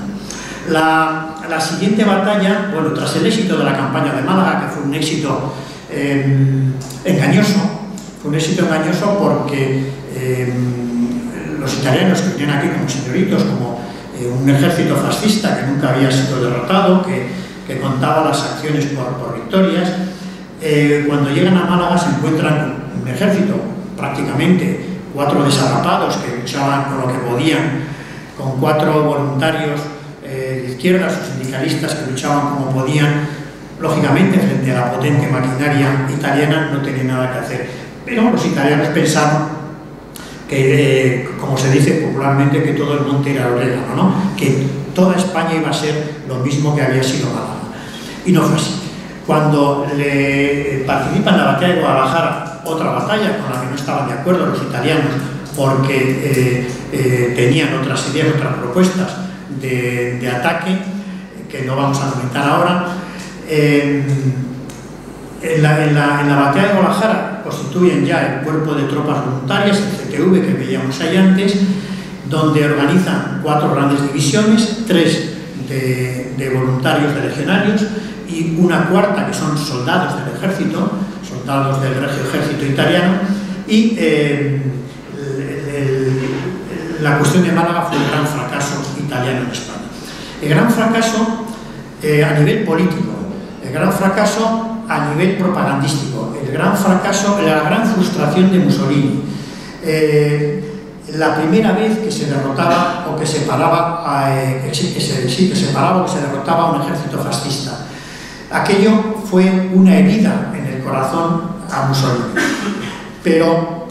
La siguiente batalla, bueno, tras el éxito de la campaña de Málaga, que fue un éxito engañoso, porque los italianos que venían aquí como señoritos, como un ejército fascista que nunca había sido derrotado, que contaba las acciones por victorias, cuando llegan a Málaga se encuentran con un ejército prácticamente 4 desarrapados que luchaban con lo que podían, con 4 voluntarios de izquierda, sus sindicalistas que luchaban como podían, lógicamente frente a la potente maquinaria italiana no tenían nada que hacer. Pero los italianos pensaron que, como se dice popularmente, que todo el monte era orégano, ¿no? Que toda España iba a ser lo mismo que había sido Málaga. Y no fue así. Cuando participa en la batalla de Guadalajara, otra batalla con la que no estaban de acuerdo los italianos porque tenían otras ideas, otras propuestas de ataque que no vamos a comentar ahora. En la batalla de Guadalajara constituyen ya el cuerpo de tropas voluntarias, el CTV que veíamos ahí antes, donde organizan 4 grandes divisiones, 3 de voluntarios de legionarios y una cuarta que son soldados del ejército, soldados del Regio Ejército italiano, y la cuestión de Málaga fue el gran fracaso italiano en España. El gran fracaso a nivel político, el gran fracaso a nivel propagandístico, el gran fracaso, la gran frustración de Mussolini, la primera vez que se derrotaba o que se paraba, que se paraba o que se derrotaba a un ejército fascista. Aquello fue una herida en el corazón a Mussolini. Pero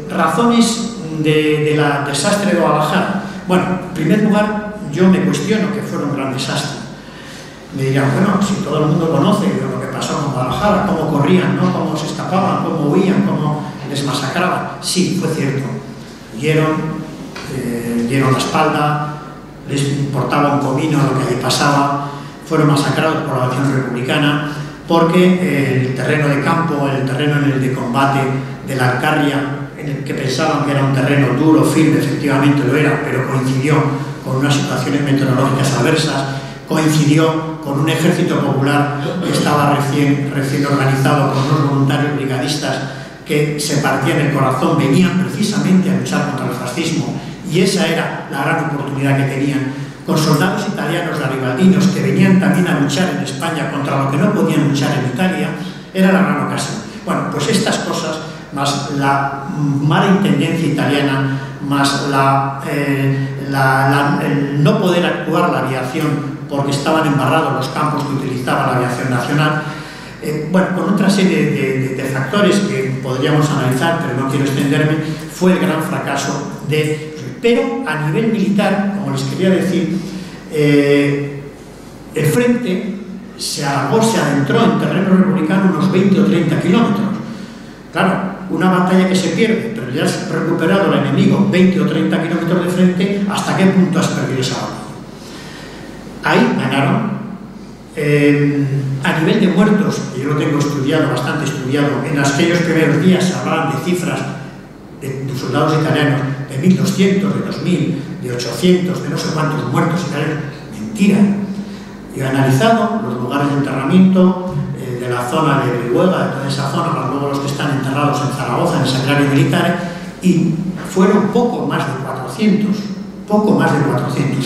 razones del desastre de Guadalajara. Bueno, en primer lugar, yo me cuestiono que fuera un gran desastre. Me dirán, bueno, si todo el mundo conoce lo que pasó en Guadalajara, cómo corrían, ¿no? Cómo se escapaban, cómo huían, cómo les masacraban. Sí, fue cierto. Dieron la espalda, les importaba un comino lo que allí pasaba, fueron masacrados por la acción republicana, porque el terreno de campo, el terreno en el de combate de la Alcarria, en el que pensaban que era un terreno duro, firme, efectivamente lo era, pero coincidió con unas situaciones meteorológicas adversas, coincidió con un ejército popular que estaba recién organizado, con unos voluntarios brigadistas que se partían el corazón, venían precisamente a luchar contra el fascismo, y esa era la gran oportunidad que tenían, con soldados italianos garibaldinos que venían también a luchar en España contra lo que no podían luchar en Italia, era la gran ocasión. Bueno, pues estas cosas, más la mala intendencia italiana, más el no poder actuar la aviación porque estaban embarrados los campos que utilizaba la aviación nacional, bueno, con otra serie de factores que podríamos analizar, pero no quiero extenderme, fue el gran fracaso de... Pero a nivel militar, como les quería decir, el frente se alargó, se adentró en terreno republicano unos 20 o 30 kilómetros. Claro, una batalla que se pierde, pero ya has recuperado al enemigo 20 o 30 kilómetros de frente, ¿hasta qué punto has perdido esa batalla? Ahí ganaron. A nivel de muertos, que yo lo tengo estudiado, bastante estudiado, en aquellos primeros días se hablaban de cifras de soldados italianos de 1.200, de 2.000, de 800, de no sé cuántos muertos italianos. Mentira. Yo he analizado los lugares de enterramiento de la zona de Brihuega, de toda esa zona, más luego los que están enterrados en Zaragoza, en el Sagrario Militar, y fueron poco más de 400,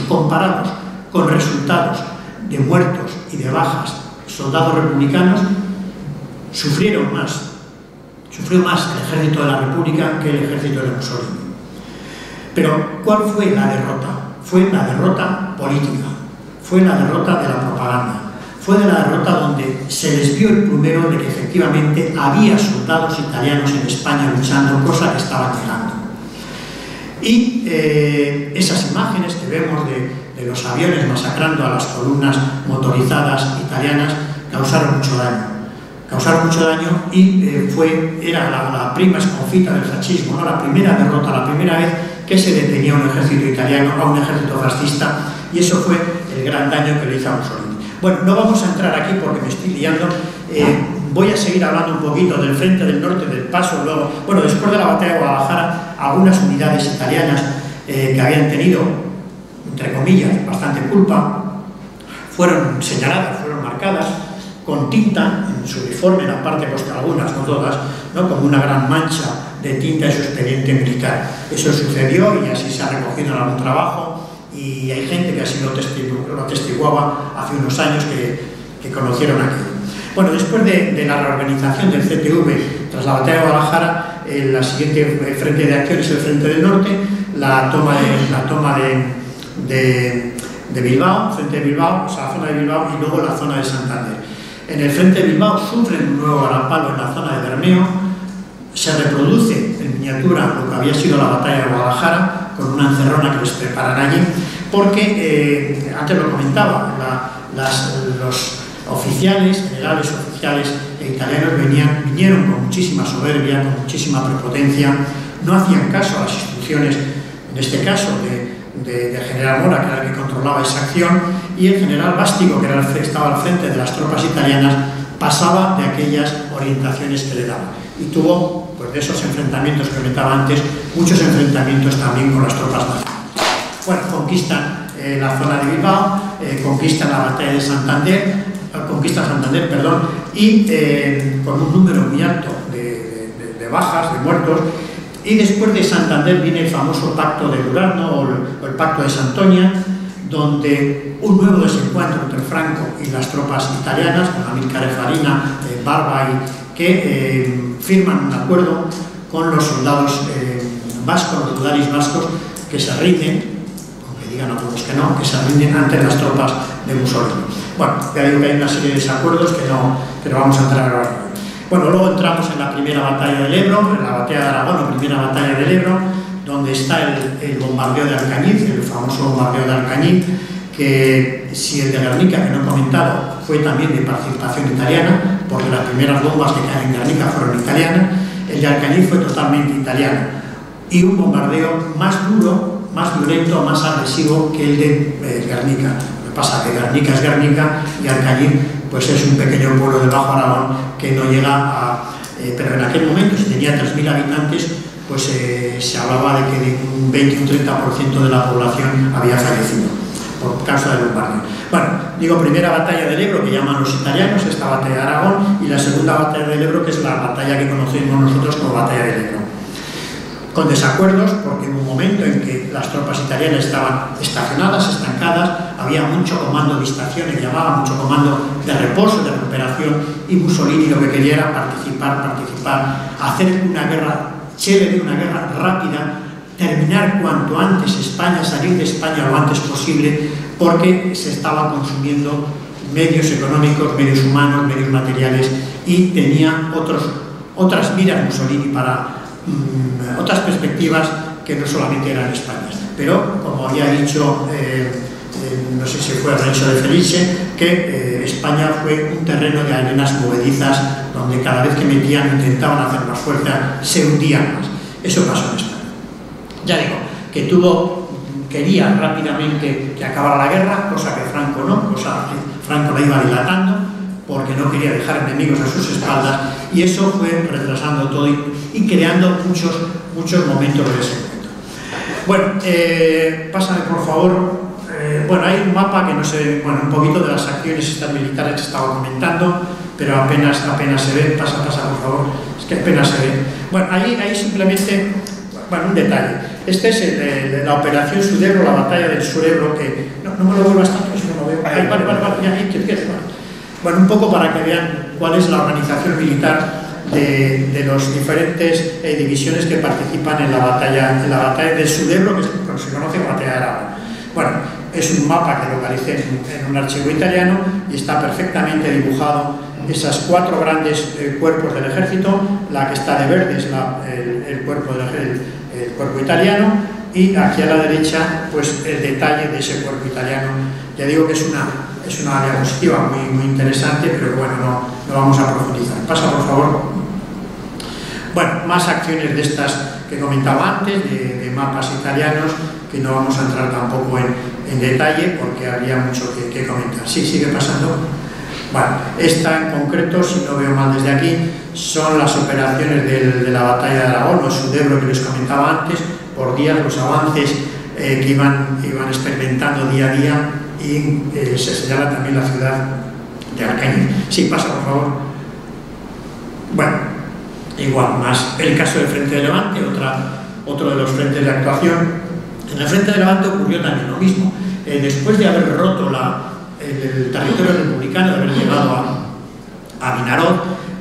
comparados con resultados de muertos y de bajas soldados republicanos. Sufrió más el ejército de la República que el ejército de Mussolini. Pero, ¿cuál fue la derrota? Fue la derrota política, fue la derrota de la propaganda, fue de la derrota donde se les vio el plumero de que efectivamente había soldados italianos en España luchando, cosa que estaban llegando. Y esas imágenes que vemos de los aviones masacrando a las columnas motorizadas italianas causaron mucho daño y era la prima esconfita del fascismo, ¿no? La primera derrota, la primera vez que se detenía a un ejército italiano, a un ejército fascista, y eso fue el gran daño que le hizo a Mussolini. Bueno, no vamos a entrar aquí porque me estoy liando. Voy a seguir hablando un poquito del frente del norte, del paso, luego, bueno, después de la batalla de Guadalajara, algunas unidades italianas que habían tenido, entre comillas, bastante culpa, fueron señaladas, fueron marcadas con tinta en su uniforme, en la parte posterior, algunas, no todas, ¿no? Como una gran mancha de tinta en su expediente militar. Eso sucedió y así se ha recogido en algún trabajo, y hay gente que así lo testiguaba hace unos años que conocieron aquello. Bueno, después de la reorganización del CTV tras la batalla de Guadalajara, la siguiente frente de acción es el frente del norte, la toma de Bilbao, frente de Bilbao, o sea, la zona de Bilbao y luego la zona de Santander. En el frente de Bilbao sufren un nuevo varapalo en la zona de Bermeo, se reproduce en miniatura lo que había sido la batalla de Guadalajara, con una encerrona que les preparan allí, porque, antes lo comentaba, los oficiales, generales oficiales italianos vinieron con muchísima soberbia, con muchísima prepotencia, no hacían caso a las instrucciones, en este caso de general Mora, que era el que controlaba esa acción, y el general Bástigo, que estaba al frente de las tropas italianas, pasaba de aquellas orientaciones que le daban. Y tuvo, pues de esos enfrentamientos que comentaba antes, muchos enfrentamientos también con las tropas nacionales. Bueno, conquistan la zona de Bilbao, conquistan la batalla de Santander, y con un número muy alto de bajas, de muertos. Y después de Santander viene el famoso pacto de Durazno o el pacto de Santoña, donde un nuevo desencuentro entre Franco y las tropas italianas, con Amílcar Farina, Barba, que firman un acuerdo con los soldados vascos, los udaris vascos, que se rinden, aunque digan algunos que no, que se rinden ante las tropas de Mussolini. Bueno, ya digo que hay una serie de desacuerdos que no vamos a entrar ahora. Bueno, luego entramos en la primera batalla del Ebro, en la batalla de Aragón, o primera batalla del Ebro, donde está el bombardeo de Alcañiz, el famoso bombardeo de Alcañiz, que si el de Guernica, que no he comentado, fue también de participación italiana, porque las primeras bombas que caen en Guernica fueron italianas, el de Alcañiz fue totalmente italiano. Y un bombardeo más duro, más violento, más agresivo que el de Guernica. Lo que pasa es que Guernica es Guernica y Alcañiz pues es un pequeño pueblo del Bajo Aragón que no llega a... pero en aquel momento, si tenía 3.000 habitantes, pues se hablaba de que de un 20 o un 30% de la población había fallecido por causa del bombardeo. Bueno, digo, primera batalla del Ebro, que llaman los italianos, esta batalla de Aragón, y la segunda batalla del Ebro, que es la batalla que conocemos nosotros como batalla del Ebro. Con desacuerdos, porque en un momento en que las tropas italianas estaban estacionadas, estancadas, había mucho comando de estaciones, llamaba mucho comando de reposo, de recuperación, y Mussolini lo que quería era participar, hacer una guerra chévere, una guerra rápida, terminar cuanto antes España, salir de España lo antes posible, porque se estaban consumiendo medios económicos, medios humanos, medios materiales, y tenía otras miras Mussolini para otras perspectivas que no solamente eran España. Pero, como había dicho, no sé si fue Renzo de Felice, que España fue un terreno de arenas movedizas donde cada vez que intentaban hacer más fuerza, se hundían más. Eso pasó en España. Ya digo, que quería rápidamente que acabara la guerra, cosa que Franco no, Franco la iba dilatando, porque no quería dejar enemigos a sus espaldas, y eso fue retrasando todo y creando muchos momentos de desencuentro. Bueno, pásame por favor. Bueno, hay un mapa que no sé, bueno, un poquito de las acciones estas militares que estaba comentando, pero apenas se ve. Pasa por favor, es que apenas se ve. Bueno, ahí simplemente, bueno, un detalle. Este es la operación Sudebro, la batalla del Sudebro, que no me lo vuelvas tanto, si no lo veo. Vale, ya, ahí, bueno, un poco para que vean cuál es la organización militar de los diferentes divisiones que participan en la batalla del Sudebro, que se conoce como batalla de Aragón. Bueno, es un mapa que localicé en un archivo italiano y está perfectamente dibujado esas 4 grandes cuerpos del ejército. La que está de verde es el cuerpo italiano, y aquí a la derecha pues el detalle de ese cuerpo italiano. Ya digo que es una diapositiva muy interesante, pero bueno, no vamos a profundizar. Pasa por favor. Bueno, más acciones de estas que comentaba antes, de mapas italianos, que no vamos a entrar tampoco en detalle porque habría mucho que comentar. Sí, sigue pasando. Bueno, esta en concreto, si no veo mal desde aquí, son las operaciones de la batalla de Aragón, o Sudebro, que les comentaba antes, por días, los avances que iban experimentando día a día, y se señala también la ciudad de Alcañiz. Sí, pasa por favor. Bueno, igual, más el caso del Frente de Levante, otro de los frentes de actuación. En el Frente de Levante ocurrió también lo mismo. Después de haber roto el territorio republicano, de haber llegado a Vinaròs,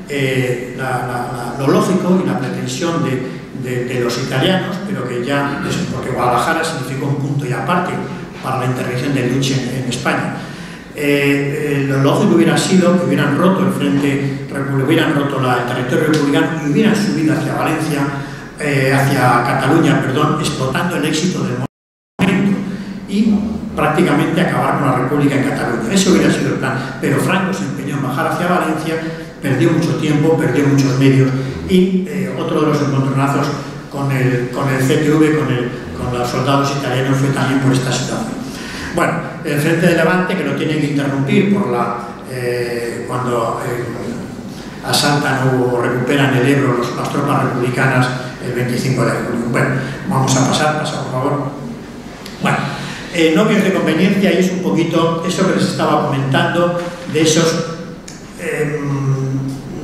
lo lógico y la pretensión de los italianos, pero que ya, porque Guadalajara significó un punto y aparte para la intervención de Duce en España. Lo lógico hubiera sido que hubieran roto el frente, hubieran roto el territorio republicano y hubieran subido hacia Valencia, hacia Cataluña, perdón, explotando el éxito del momento y prácticamente acabar con la República en Cataluña. Ese hubiera sido el plan, pero Franco se empeñó en bajar hacia Valencia, perdió mucho tiempo, perdió muchos medios y otro de los encontronazos con el CTV, con los soldados italianos fue también por esta situación. Bueno, el frente de Levante, que lo tienen que interrumpir por cuando asaltan o recuperan el Ebro las tropas republicanas el 25 de julio. Bueno, vamos a pasar por favor. Bueno, novios de conveniencia, y es un poquito eso que les estaba comentando, de esos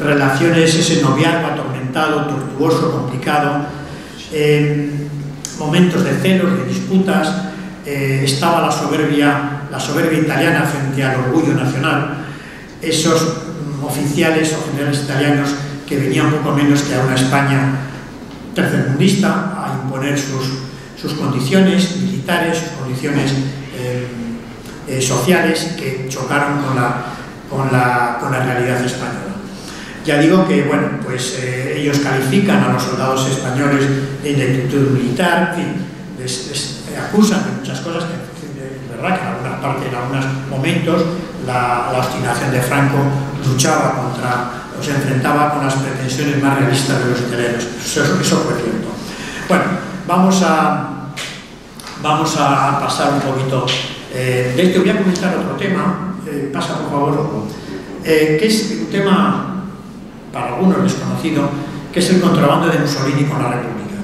relaciones, ese noviazgo atormentado, tortuoso, complicado, momentos de celos, de disputas. Estaba la soberbia italiana frente al orgullo nacional, esos oficiales o generales italianos que venían poco menos que a una España tercermundista a imponer sus condiciones militares, sus condiciones sociales, que chocaron con la realidad española. Ya digo que, bueno, pues ellos califican a los soldados españoles de ineptitud militar, en fin, les acusan de muchas cosas, que es verdad que en algunas partes, en algunos momentos, la obstinación de Franco luchaba o se enfrentaba con las pretensiones más realistas de los italianos. Eso fue cierto. Bueno, vamos a pasar un poquito de esto. Voy a comentar otro tema, pasa por favor, que es un tema para algunos desconocido, que es el contrabando de Mussolini con la República.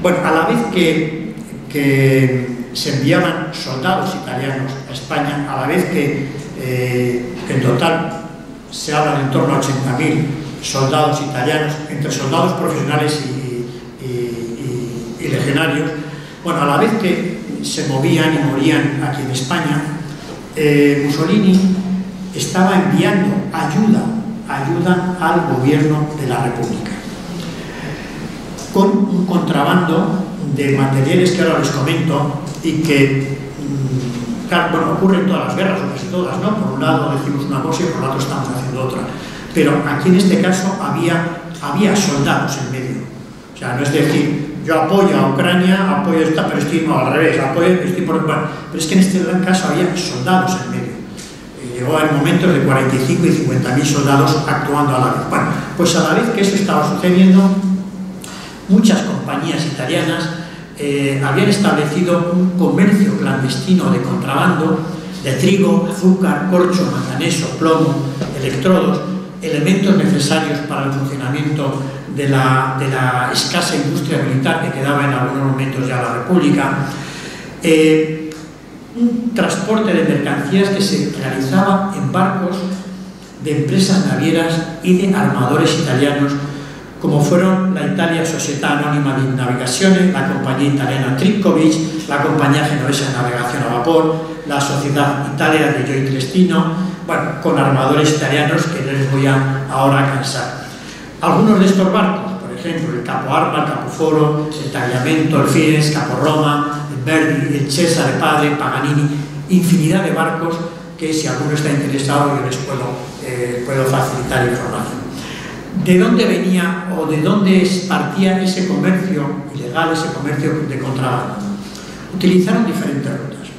Bueno, a la vez que se enviaban soldados italianos a España, a la vez que en total se hablan en torno a 80.000 soldados italianos, entre soldados profesionales y legionarios, bueno, a la vez que se movían y morían aquí en España, Mussolini estaba enviando ayuda al gobierno de la República, con un contrabando de materiales que ahora les comento y que, claro, bueno, ocurre en todas las guerras, o casi todas, ¿no? Por un lado decimos una cosa y por otro estamos haciendo otra. Pero aquí en este caso había soldados en medio. O sea, no es decir, yo apoyo a Ucrania, apoyo esta, pero estoy no, al revés, estoy por... Bueno, pero es que en este caso había soldados en medio. Llegó a momentos de 45 y 50.000 soldados actuando a la vez. Bueno, pues a la vez que eso estaba sucediendo, muchas compañías italianas habían establecido un comercio clandestino de contrabando de trigo, azúcar, corcho, manganeso, plomo, electrodos, elementos necesarios para el funcionamiento de la escasa industria militar que quedaba en algunos momentos ya la República. Un transporte de mercancías que se realizaba en barcos de empresas navieras y de armadores italianos, como fueron la Italia Società Anonima di Navigazione, la compañía italiana Tripkovic, la compañía genovesa de navegación a vapor, la Sociedad Italia de Gioia Triestino, bueno, con armadores italianos que no les voy ahora a cansar. Algunos de estos barcos, por ejemplo, el Capo Arma, el Capo Foro, el Tagliamento, el Firenze, Capo Roma, el Verdi, el Cesare Padre, Paganini, infinidad de barcos que, si alguno está interesado, yo les puedo facilitar información. ¿De dónde venía o de dónde partía ese comercio ilegal, ese comercio de contrabando? Utilizaron diferentes rutas.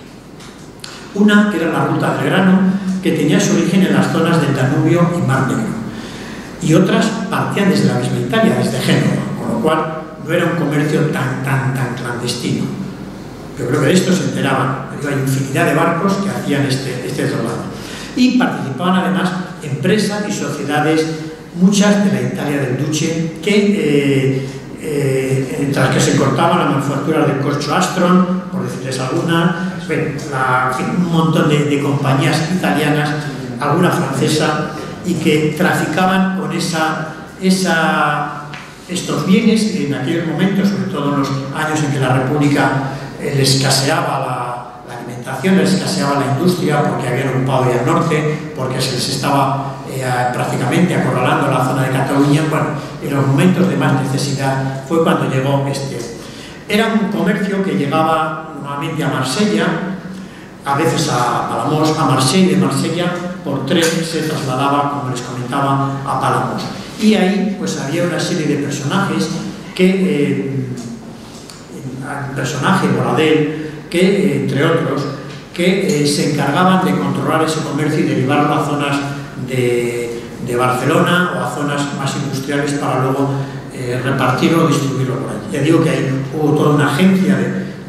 Una, que era la ruta del grano, que tenía su origen en las zonas del Danubio y Mar Negro. Y otras partían desde la misma Italia, desde Génova, con lo cual no era un comercio tan clandestino. Yo creo que de esto se enteraban. Hay infinidad de barcos que hacían este traslado. Y participaban además empresas y sociedades, muchas de la Italia del Duce, entre las que se cortaban la manufactura del corcho Astron, por decirles alguna, un montón de compañías italianas, alguna francesa, y que traficaban con estos bienes que en aquel momento, sobre todo en los años en que la República les escaseaba la alimentación alimentación, les escaseaba la industria porque habían ocupado ya el norte, porque se les estaba prácticamente acorralando la zona de Cataluña. Bueno, en los momentos de más necesidad fue cuando llegó este. Era un comercio que llegaba normalmente a Marsella, a veces a Palamós, a Marsella, de Marsella por tren se trasladaba, como les comentaba, a Palamós. Y ahí pues había una serie de personajes que, un personaje, Boladell, que entre otros, que se encargaban de controlar ese comercio y derivarlo a zonas de Barcelona o a zonas más industriales para luego repartirlo o distribuirlo por allí. Ya digo que ahí hubo toda una agencia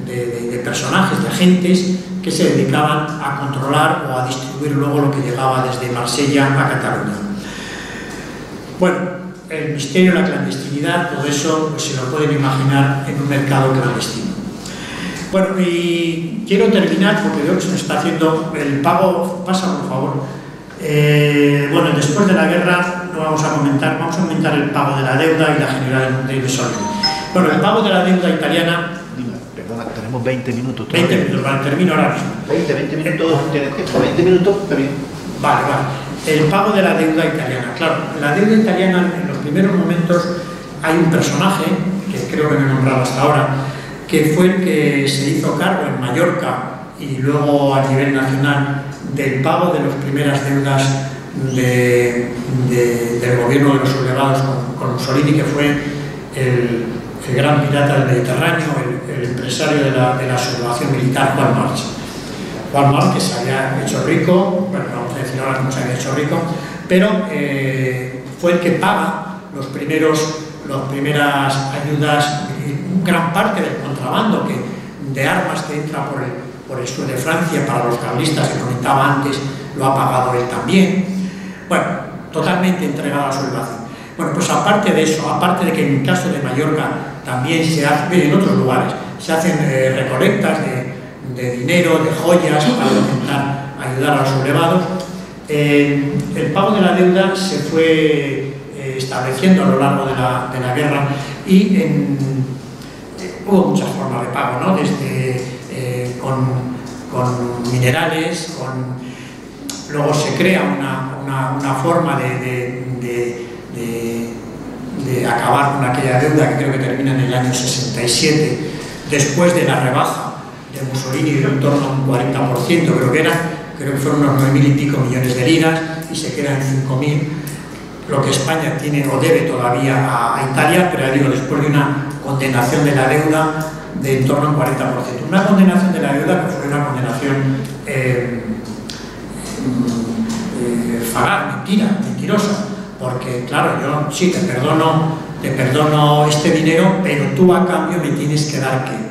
de personajes, de agentes que se dedicaban a controlar o a distribuir luego lo que llegaba desde Marsella a Cataluña. Bueno, el misterio, la clandestinidad, todo eso pues se lo pueden imaginar en un mercado clandestino. Bueno, y quiero terminar porque veo que se me está haciendo el pago. Pasa, por favor. Bueno, después de la guerra no vamos a comentar, vamos a comentar el pago de la deuda y la general de Mussolini. Bueno, el pago de la deuda italiana. Perdona, tenemos 20 minutos. 20 minutos, vale, termino ahora mismo. 20 minutos, ¿tienes tiempo? 20 minutos, está bien. Vale. El pago de la deuda italiana. Claro, la deuda italiana, en los primeros momentos, hay un personaje, que creo que no he nombrado hasta ahora, que fue el que se hizo cargo en Mallorca y luego a nivel nacional del pago de las primeras deudas del gobierno de los sublevados con Mussolini, que fue el gran pirata del Mediterráneo, el empresario de la sublevación militar, Juan March. Juan March, que se había hecho rico, bueno, vamos a decir ahora cómo se había hecho rico, pero fue el que paga las primeras ayudas, gran parte del contrabando de armas que entra por el sur de Francia para los carlistas que comentaba antes, lo ha pagado él también. Bueno, totalmente entregado a su sublevación. Bueno, pues aparte de eso, aparte de que en el caso de Mallorca también se hace, en otros lugares, se hacen recolectas de dinero, de joyas para intentar ayudar a los sublevados, el pago de la deuda se fue estableciendo a lo largo de la guerra y hubo muchas formas de pago, ¿no? Desde con minerales, luego se crea una forma de acabar con aquella deuda que creo que termina en el año 67, después de la rebaja de Mussolini de en torno a un 40%, creo que fueron unos 9.000 y pico millones de liras y se queda en 5.000, lo que España tiene o debe todavía a Italia, pero ya digo, después de una condenación de la deuda de en torno a un 40%. Una condenación de la deuda que fue una condenación fagaz, mentirosa, porque claro, yo sí te perdono este dinero, pero tú a cambio me tienes que dar qué.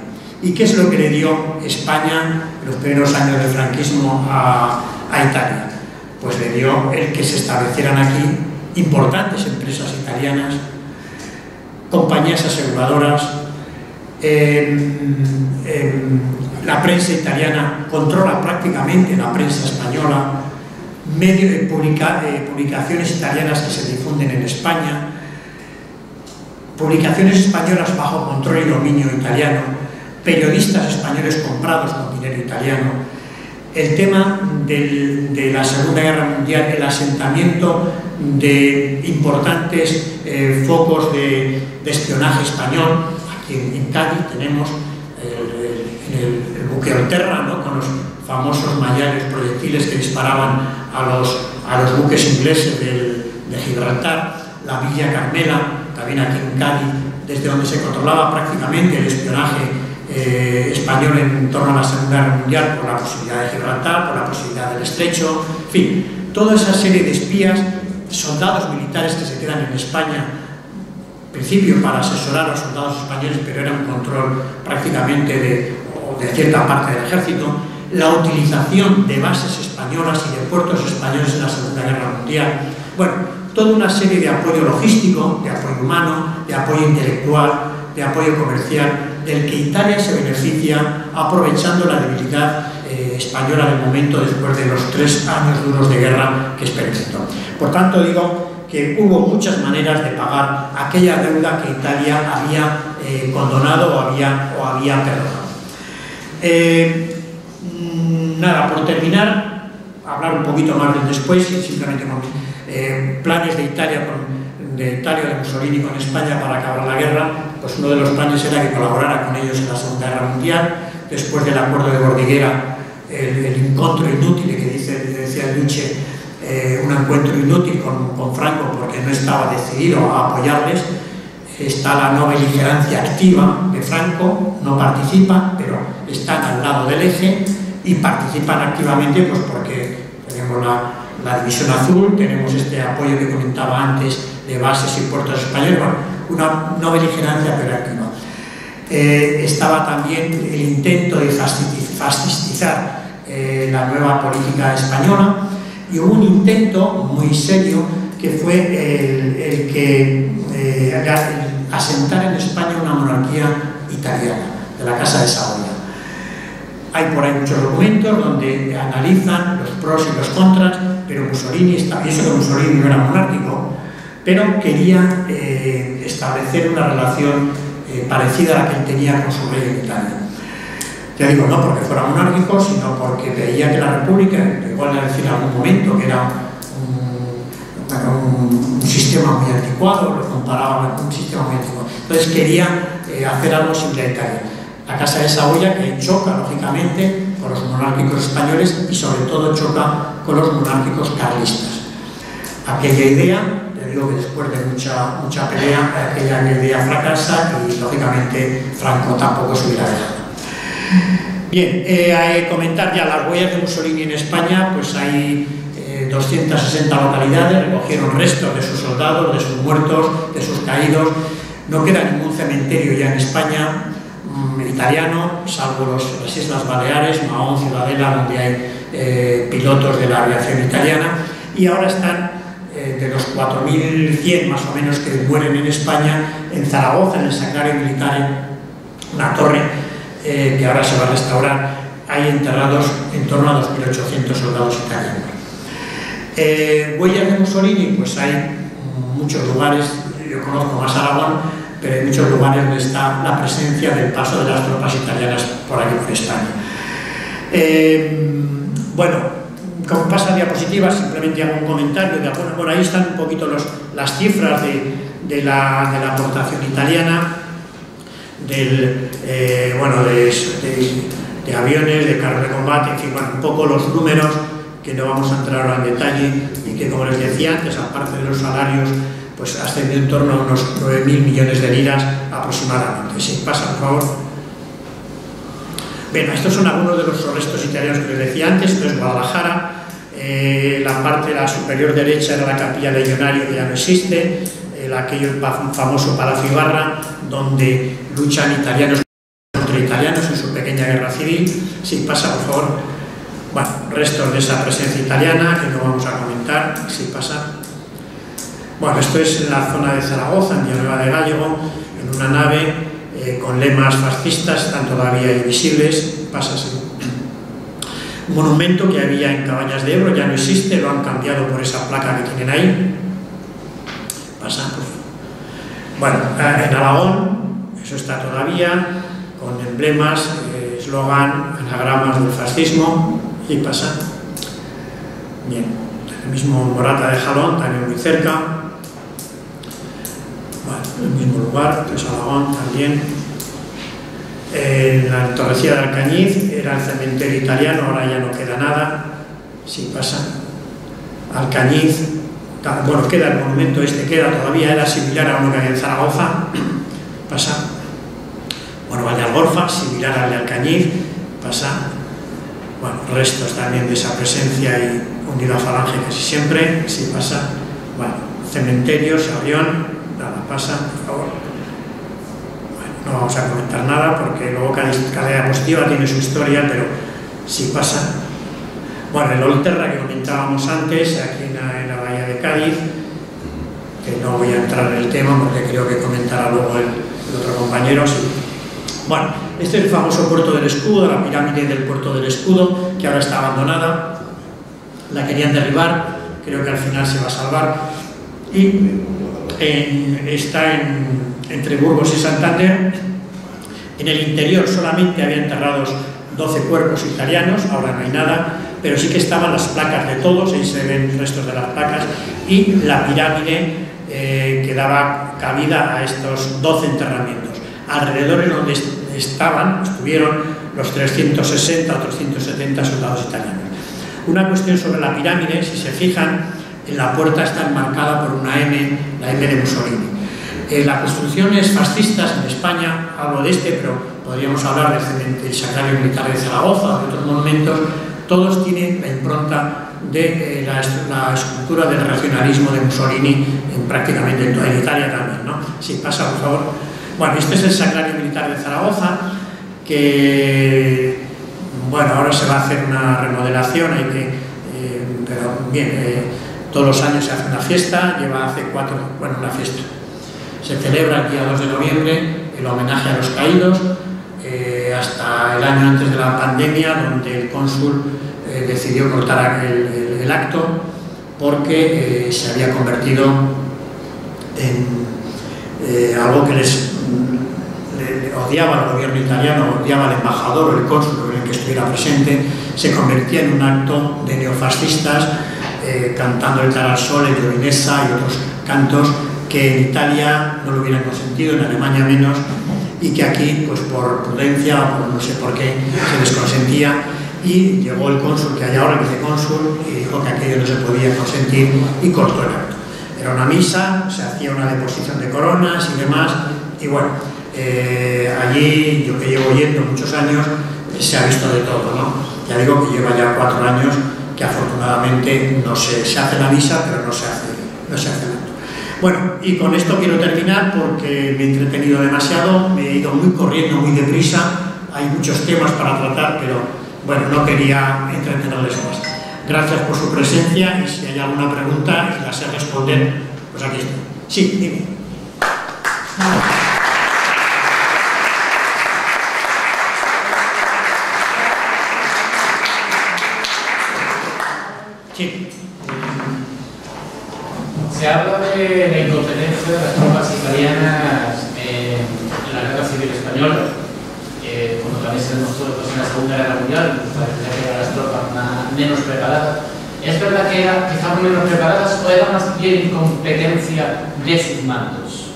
¿Y qué es lo que le dio España en los primeros años del franquismo a Italia? Pues le dio el que se establecieran aquí importantes empresas italianas, compañías aseguradoras, la prensa italiana controla prácticamente la prensa española, publicaciones italianas que se difunden en España, publicaciones españolas bajo control y dominio italiano, periodistas españoles comprados con dinero italiano, el tema de la Segunda Guerra Mundial, el asentamiento de importantes focos de espionaje español. Aquí en Cádiz tenemos el buque Olterra, ¿no? Con los famosos mayales proyectiles que disparaban a los buques ingleses de Gibraltar, la Villa Carmela, también aquí en Cádiz, desde donde se controlaba prácticamente el espionaje español en torno a la Segunda Guerra Mundial, por la posibilidad de Gibraltar, por la posibilidad del Estrecho, en fin, toda esa serie de espías, soldados militares que se quedan en España, en principio para asesorar a los soldados españoles, pero era un control prácticamente de cierta parte del ejército, la utilización de bases españolas y de puertos españoles en la Segunda Guerra Mundial. Bueno, toda una serie de apoyo logístico, de apoyo humano, de apoyo intelectual, de apoyo comercial, del que Italia se beneficia aprovechando la debilidad española del momento después de los 3 años duros de guerra que experimentó. Por tanto, digo que hubo muchas maneras de pagar aquella deuda que Italia había condonado o había perdonado. Nada, por terminar, hablar un poquito más del después, simplemente con planes de Italia, de Mussolini con España para acabar la guerra. Pues uno de los planes era que colaborara con ellos en la Segunda Guerra Mundial. Después del acuerdo de Bordighera, el encuentro inútil que decía Duce, un encuentro inútil con Franco porque no estaba decidido a apoyarles. Está la no beligerancia activa de Franco, no participan, pero están al lado del eje y participan activamente pues porque tenemos la División Azul, tenemos este apoyo que comentaba antes de bases y puertos españoles, bueno, una no beligerancia pero activa. Estaba también el intento de fascistizar la nueva política española, y hubo un intento muy serio que fue el que asentar en España una monarquía italiana, de la Casa de Saboya. Hay por ahí muchos documentos donde analizan los pros y los contras, pero Mussolini, y eso que Mussolini no era monárquico, pero quería establecer una relación parecida a la que él tenía con su rey en Italia. Ya digo, no porque fuera monárquico, sino porque veía que la República, igual a decir en algún momento que era un sistema muy anticuado, lo comparaba con un sistema muy anticuado. Entonces quería hacer algo similar a Italia. La Casa de Saboya, que choca lógicamente con los monárquicos españoles y sobre todo choca con los monárquicos carlistas. Aquella idea, le digo que después de mucha pelea, aquella idea fracasa y lógicamente Franco tampoco se hubiera dejado. Bien, comentar ya las huellas de Mussolini en España, pues hay 260 localidades, recogieron restos de sus soldados, de sus muertos, de sus caídos. No queda ningún cementerio ya en España italiano, salvo las Islas Baleares, Mahón, Ciudadela, donde hay pilotos de la aviación italiana, y ahora están de los 4.100 más o menos que mueren en España, en Zaragoza, en el Sacrario Militar, una torre que ahora se va a restaurar, hay enterrados en torno a 2.800 soldados italianos. Huellas de Mussolini, pues hay muchos lugares, yo conozco más Aragón, pero hay muchos lugares donde está la presencia del paso de las tropas italianas por aquí por España. Bueno, como pasa diapositivas, simplemente hago un comentario de bueno, ahí están un poquito las cifras de la aportación italiana, de aviones, de carros de combate, en fin, bueno, un poco los números que no vamos a entrar ahora en detalle y que, como les decía antes, aparte de los salarios, pues ascendió en torno a unos 9.000 millones de liras aproximadamente. Sí, pasa, por favor. Bien, estos son algunos de los restos italianos que les decía antes. Esto es Guadalajara. La parte de la superior derecha era la capilla legionario, que ya no existe. Aquello famoso Palacio Ibarra, donde luchan italianos contra italianos en su pequeña guerra civil. Sí, pasa, por favor. Bueno, restos de esa presencia italiana que no vamos a comentar. Sí, pasa. Bueno, esto es en la zona de Zaragoza, en Villanueva de Gállego, en una nave con lemas fascistas, están todavía invisibles. Pasa así. Un monumento que había en Cabañas de Ebro ya no existe, lo han cambiado por esa placa que tienen ahí. Pasa. Bueno, en Aragón, eso está todavía, con emblemas, eslogan, anagramas del fascismo, y pasa. Bien, el mismo Morata de Jalón, también muy cerca. Bueno, el mismo lugar, pues Aragón también. En la Torrecilla de Alcañiz era el cementerio italiano, ahora ya no queda nada. Sí, pasa. Alcañiz, bueno, queda el monumento queda todavía, era similar a uno que había en Zaragoza. Pasa. Bueno, Valdealgorfa, similar al de Alcañiz. Pasa. Bueno, restos también de esa presencia y unidad falange casi siempre. Sí, pasa. Bueno, cementerios, avión. Nada, pasa, por favor. Bueno, no vamos a comentar nada porque luego cada diapositiva tiene su historia, pero sí pasa. Bueno, el Olterra que comentábamos antes, aquí en la bahía de Cádiz, que no voy a entrar en el tema porque creo que comentará luego el otro compañero. Sí. Bueno, este es el famoso Puerto del Escudo, la pirámide del Puerto del Escudo, que ahora está abandonada. La querían derribar, creo que al final se va a salvar. Y está entre Burgos y Santander. En el interior solamente había enterrados 12 cuerpos italianos, ahora no hay nada, pero sí que estaban las placas de todos, ahí se ven restos de las placas, y la pirámide que daba cabida a estos 12 enterramientos. Alrededor de donde estuvieron los 360 o 370 soldados italianos. Una cuestión sobre la pirámide, si se fijan, en la puerta está enmarcada por una M, la M de Mussolini. Las construcciones fascistas en España, hablo de pero podríamos hablar del Sacrario Militar de Zaragoza o de otros monumentos, todos tienen la impronta de la escultura del regionalismo de Mussolini prácticamente en Italia también, ¿no? Si pasa, por favor. Bueno, este es el Sacrario Militar de Zaragoza, que, bueno, ahora se va a hacer una remodelación, pero bien, todos los años se hace una fiesta, una fiesta. Se celebra el día 2 de noviembre el homenaje a los caídos, hasta el año antes de la pandemia, donde el cónsul decidió cortar el acto porque se había convertido en algo que le odiaba al gobierno italiano, odiaba al embajador o el cónsul en el que estuviera presente, se convertía en un acto de neofascistas, cantando el Cara al Sole, el Giovinezza y otros cantos que en Italia no lo hubieran consentido, en Alemania menos, y que aquí, pues por prudencia o por no sé por qué, se les consentía, y llegó el cónsul que hay ahora, el vicecónsul, y dijo que aquello no se podía consentir y cortó el acto. Era una misa, se hacía una deposición de coronas y demás, y bueno, allí, yo que llevo yendo muchos años, se ha visto de todo, ¿no? Ya digo que lleva ya 4 años que afortunadamente no se hace la misa, pero no se hace el acto. Bueno, y con esto quiero terminar porque me he entretenido demasiado, me he ido muy corriendo, muy deprisa, hay muchos temas para tratar, pero bueno, no quería entretenerles más. Gracias por su presencia y si hay alguna pregunta y la sé responder, pues aquí estoy. Sí, dime. Sí. Se habla de la incompetencia de las tropas italianas en la Guerra Civil Española, como también se demostró en la Segunda Guerra Mundial, parecía que eran las tropas menos preparadas. ¿Es verdad que eran quizá menos preparadas o era más bien incompetencia de sus mandos?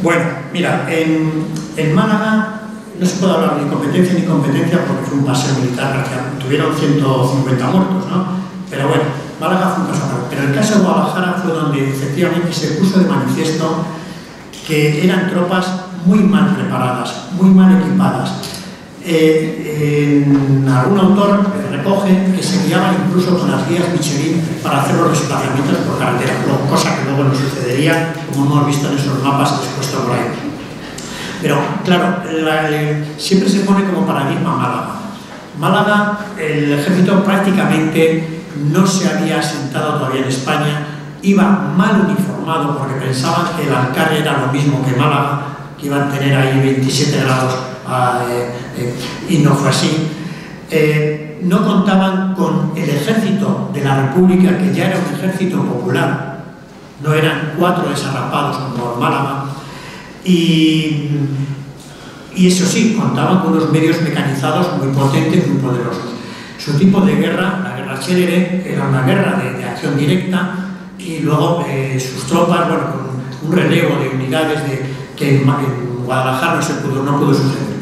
Bueno, mira, en Málaga no se puede hablar ni competencia ni competencia porque fue un paseo militar, tuvieron 150 muertos, ¿no? Pero bueno, Málaga fue un caso aparte. Pero el caso de Guadalajara fue donde efectivamente se puso de manifiesto que eran tropas muy mal preparadas, muy mal equipadas. Algún autor recoge que se guiaban incluso con las guías Michelin para hacer los desplazamientos por carretera, cosa que luego no sucedería, como hemos visto en esos mapas expuestos por ahí. Pero claro, siempre se pone como paradigma Málaga. Málaga, el ejército prácticamente no se había asentado todavía en España, iba mal uniformado porque pensaban que el Alcarria era lo mismo que Málaga, que iban a tener ahí 27 grados y no fue así. No contaban con el ejército de la República, que ya era un ejército popular, no eran 4 desarrapados como en Málaga, y eso sí, contaban con unos medios mecanizados muy potentes, muy poderosos. Su tipo de guerra, la guerra célere, era una guerra de acción directa, y luego sus tropas, bueno, con un relevo de unidades que en Guadalajara no pudo suceder.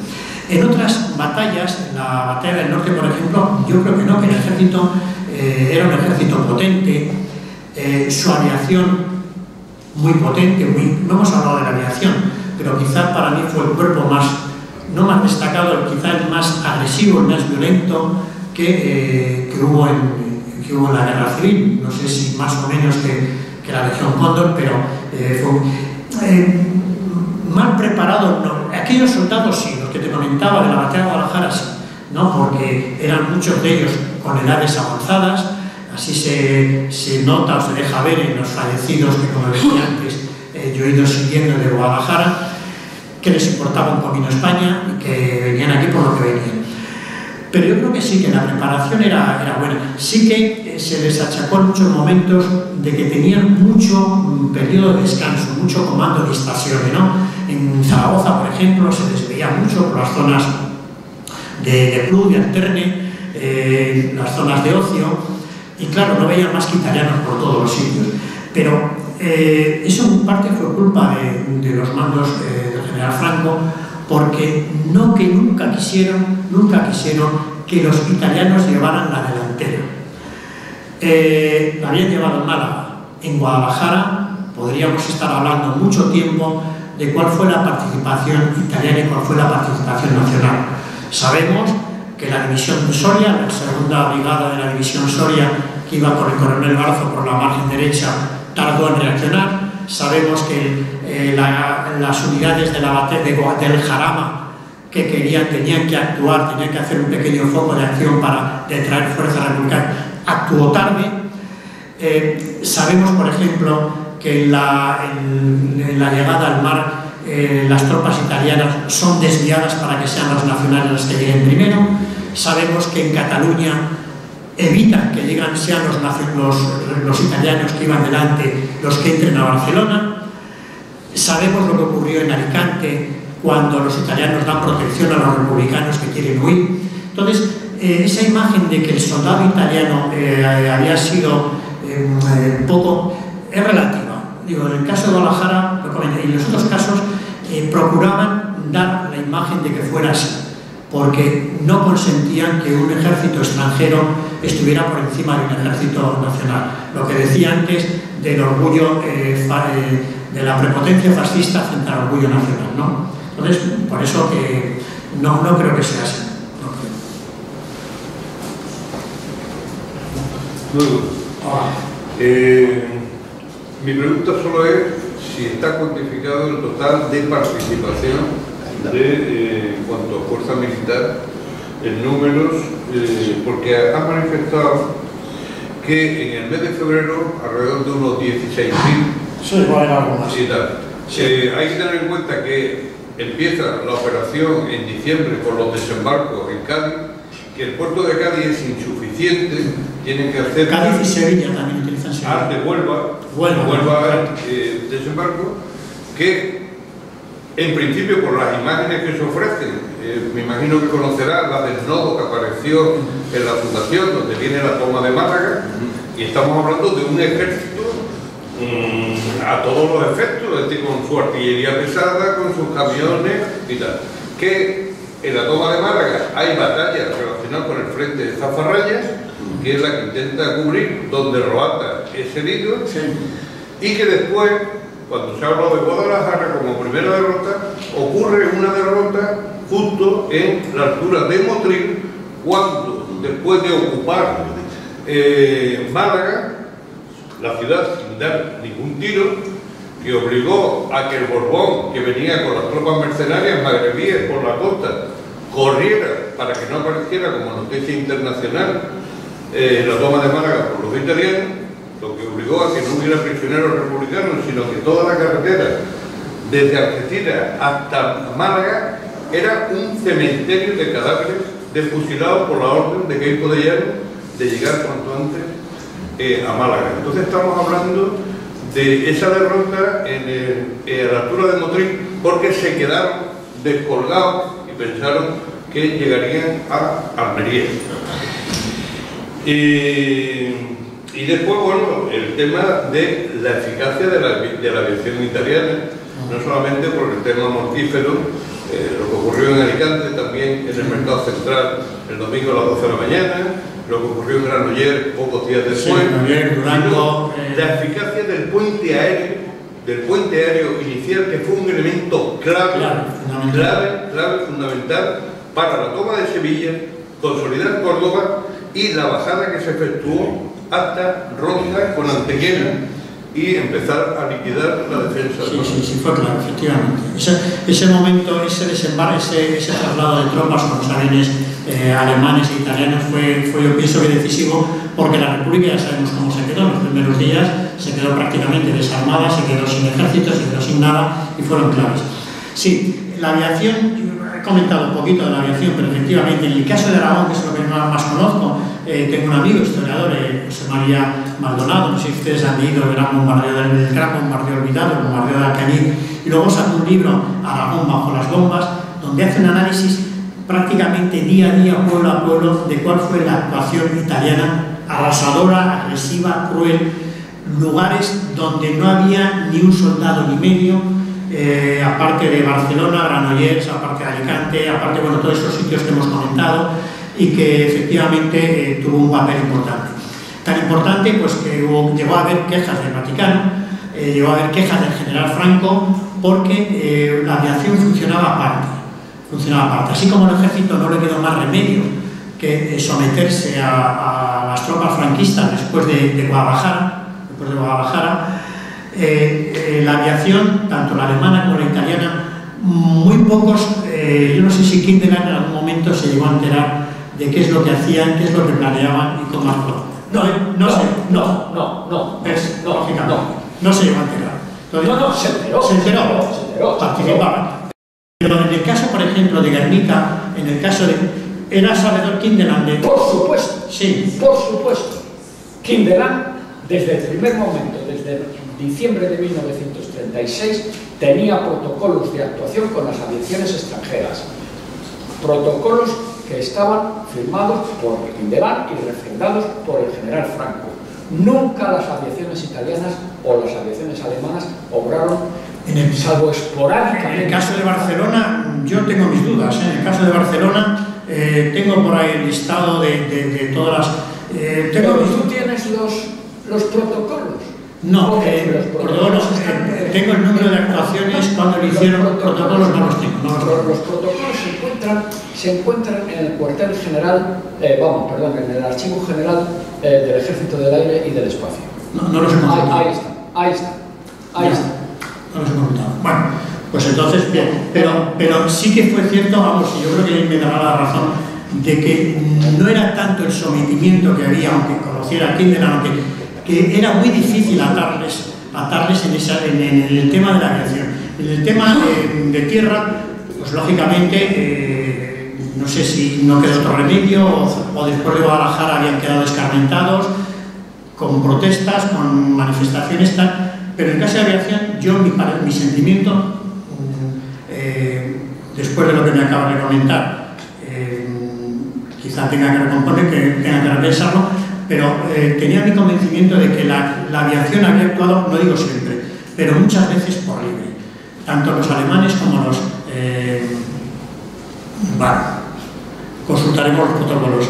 En otras batallas, en la batalla del norte, por ejemplo, yo creo que no, que el ejército era un ejército potente, su aviación muy potente, no hemos hablado de la aviación, pero quizás para mí fue el cuerpo más, no más destacado, quizás el más agresivo, el más violento que hubo en la Guerra Civil. No sé si más o menos que la Legión Cóndor, pero fue mal preparado. No. Aquellos soldados sí, los que te comentaba de la batalla de Guadalajara sí, ¿no? Porque eran muchos de ellos con edades avanzadas, así se nota o se deja ver en los fallecidos que, como decía antes, yo he ido siguiendo de Guadalajara, que les importaba un comino España y que venían aquí por lo que venían. Pero yo creo que sí, que la preparación era buena. Sí que se les achacó en muchos momentos de que tenían mucho periodo de descanso, mucho comando de estaciones, ¿no? En Zaragoza, por ejemplo, se les veía mucho por las zonas de club, de alterne, las zonas de ocio, y claro, no veían más que italianos por todos los sitios. Pero eso en parte fue culpa de los mandos del general Franco, porque nunca quisieron que los italianos llevaran la delantera. La habían llevado en Málaga. En Guadalajara podríamos estar hablando mucho tiempo de cuál fue la participación italiana y cuál fue la participación nacional. Sabemos que la división de Soria, la segunda brigada de la división Soria, que iba con el coronel Garzo por la margen derecha, tardó en reaccionar. Sabemos que las unidades del Jarama que tenían que actuar, tenían que hacer un pequeño foco de acción para traer fuerza republicana, actuó tarde. Sabemos, por ejemplo, que en la llegada al mar las tropas italianas son desviadas para que sean los nacionales los que lleguen primero. Sabemos que en Cataluña evitan que sean los italianos que iban delante los que entren a Barcelona. Sabemos lo que ocurrió en Alicante cuando los italianos dan protección a los republicanos que quieren huir. Entonces, esa imagen de que el soldado italiano había sido poco, es relativa. Digo, en el caso de Guadalajara, y en los otros casos, procuraban dar la imagen de que fuera así, porque no consentían que un ejército extranjero estuviera por encima de un ejército nacional. Lo que decía antes del orgullo, de la prepotencia fascista frente al orgullo nacional, ¿no? Entonces, por eso que no creo que sea así. Mi pregunta solo es si está cuantificado el total de participación en cuanto a fuerza militar en números, porque han manifestado que en el mes de febrero alrededor de unos 16.000. Eso igual era algo más. Y tal. Hay que tener en cuenta que empieza la operación en diciembre con los desembarcos en Cádiz, que el puerto de Cádiz es insuficiente, tienen que hacer... Cádiz y Sevilla también utilizan Sevilla. De Huelva desembarco, que en principio por las imágenes que se ofrecen, me imagino que conocerá la del nodo que apareció en la fundación, donde viene la toma de Málaga, y estamos hablando de un ejército a todos los efectos, es decir, con su artillería pesada, con sus camiones y tal, que en la toma de Málaga hay batallas relacionadas con el frente de Zafarrayas, que es la que intenta cubrir, donde Roata es herido, y que después, cuando se habla de Guadalajara como primera derrota, ocurre una derrota justo en la altura de Motril, cuando después de ocupar Málaga, la ciudad sin dar ningún tiro, que obligó a que el Borbón, que venía con las tropas mercenarias magrebíes por la costa, corriera para que no apareciera como noticia internacional la toma de Málaga por los italianos, lo que obligó a que no hubiera prisioneros republicanos, sino que toda la carretera desde Algeciras hasta Málaga era un cementerio de cadáveres de fusilados por la orden de Queipo de Llano de llegar cuanto antes a Málaga. Entonces estamos hablando de esa derrota a la altura de Motril, porque se quedaron descolgados y pensaron que llegarían a Almería. Y después, bueno, el tema de la eficacia de la aviación italiana, no solamente por el tema mortífero, lo que ocurrió en Alicante, también en el mercado central el domingo a las 12 de la mañana, lo que ocurrió en Granollers pocos días después, la eficacia del puente aéreo inicial, que fue un elemento clave, fundamental para la toma de Sevilla, consolidar Córdoba y la bajada que se efectuó hasta Ronda con Antequera y empezar a liquidar la defensa. Sí, fue claro, efectivamente. Ese momento, ese desembarco, ese traslado de tropas con los aviones alemanes e italianos fue, yo pienso, que decisivo, porque la República, ya sabemos cómo se quedó en los primeros días, se quedó prácticamente desarmada, se quedó sin ejército, se quedó sin nada, y fueron claves. Sí, la aviación, yo he comentado un poquito de la aviación, pero efectivamente, en el caso de Aragón, que es lo que más conozco, tengo un amigo historiador, José María Maldonado, no sé si ustedes han leído el gran bombardeo olvidado, el bombardeo de Alcañiz, y luego sacó un libro, Aragón bajo las bombas, donde hace un análisis prácticamente día a día, pueblo a pueblo, de cuál fue la actuación italiana, arrasadora, agresiva, cruel, lugares donde no había ni un soldado ni medio, aparte de Barcelona, Granollers, aparte de Alicante, aparte, bueno, todos esos sitios que hemos comentado, y que efectivamente tuvo un papel importante. Tan importante pues que llegó a haber quejas del Vaticano, llegó a haber quejas del general Franco, porque la aviación funcionaba aparte. Así como al ejército no le quedó más remedio que someterse a las tropas franquistas después de Guadalajara, la aviación, tanto la alemana como la italiana, muy pocos, yo no sé si Kindelan en algún momento se llegó a enterar de qué es lo que hacían, qué es lo que planeaban y cómo actuaban. No se llegó a enterar. Entonces, se enteró, participaban. Pero en el caso, por ejemplo, de Guernica, en el caso de... ¿Era sabedor Kindelan de...? Por supuesto. Sí. Por supuesto. Kindelan, desde el primer momento, desde diciembre de 1936, tenía protocolos de actuación con las aviaciones extranjeras. Protocolos que estaban firmados por Kindelan y refrendados por el general Franco. Nunca las aviaciones italianas o las aviaciones alemanas obraron, salvo esporádicamente. En el caso de Barcelona, yo tengo mis dudas. En el caso de Barcelona, tengo por ahí el listado de todas las... Pero tú tienes los protocolos. No, protocolos, tengo el número de actuaciones cuando lo hicieron, protocolos no los tengo. Los protocolos se encuentran en el cuartel general, en el archivo general del Ejército del Aire y del Espacio. No los he consultado. Ahí está. No los he consultado. Bueno, pues entonces, bien, pero sí que fue cierto, vamos, y yo creo que me dará la razón, de que no era tanto el sometimiento que había, aunque conociera a Kindelan, que era muy difícil atarles en el tema de la aviación. En el tema de tierra, pues lógicamente, no sé si no quedó otro remedio o después de Guadalajara habían quedado escarmentados, con protestas, con manifestaciones, tal. Pero en caso de aviación, yo, mi sentimiento, después de lo que me acabas de comentar, quizá tenga que recomponer, tenga que repensarlo, pero tenía mi convencimiento de que la aviación había actuado, no digo siempre, pero muchas veces por libre. Tanto los alemanes como los... consultaremos los protocolos.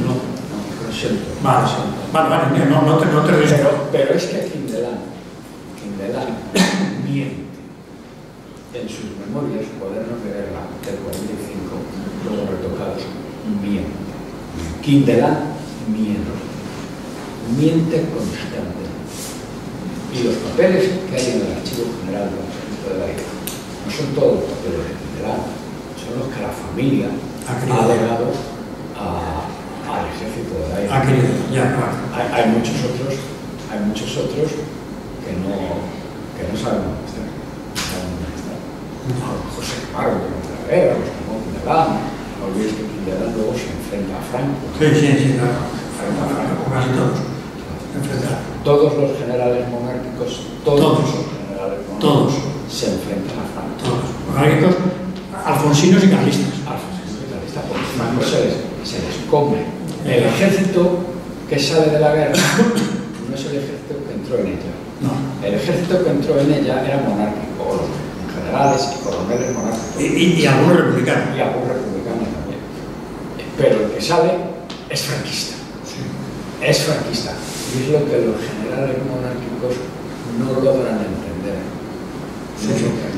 Lo siento. Vale, no te respeto. Pero es que Kindelan miente. En sus memorias, cuadernos de guerra del 45, luego retocados, miente. Kindelan miente constantemente. Y los papeles que hay en el Archivo General del Ejército del Aire no son todos los papeles de Kindelan, son los que la familia ha legado al Ejército del Aire. Hay muchos otros que no saben dónde están. José Pardo de Montalavera, los que no Kindelan. No olvides que Kindelan luego se enfrenta a Franco. Sí, claro. Casi todos. Todos los generales monárquicos, todos se enfrentan a Franco. Todos. Monárquicos, alfonsinos y carlistas. Porque Franco se les come. El ejército que sale de la guerra no es el ejército que entró en ella. No. El ejército que entró en ella era monárquico, los generales y coroneles monárquicos. Y algún republicano. Y algún republicano también. Pero el que sale es franquista. Sí. Es franquista. Y es lo que los generales monárquicos no logran entender.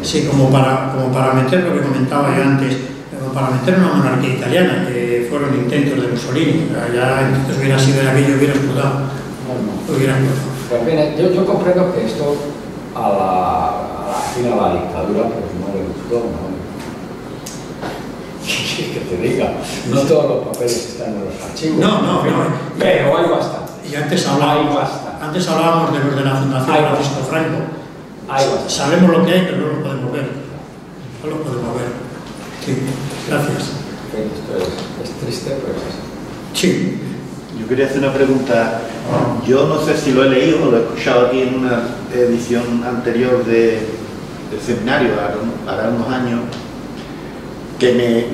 Sí, como para meter lo que comentaba yo antes, como para meter una monarquía italiana, que fueron intentos de Mussolini. Ya entonces hubiera sido aquello, hubiera explotado. Pues bien, yo comprendo que esto a la dictadura pues no le gustó, ¿no? Que te diga, no todos los papeles están en los archivos. No. Pero hay bastante. Y antes hablábamos de los de la Fundación Francisco Franco. Sabemos lo que hay, pero no lo podemos ver. Sí, gracias. Esto es triste, pero es así. Sí. Yo quería hacer una pregunta. Yo no sé si lo he leído o lo he escuchado aquí en una edición anterior del seminario, hará unos años, que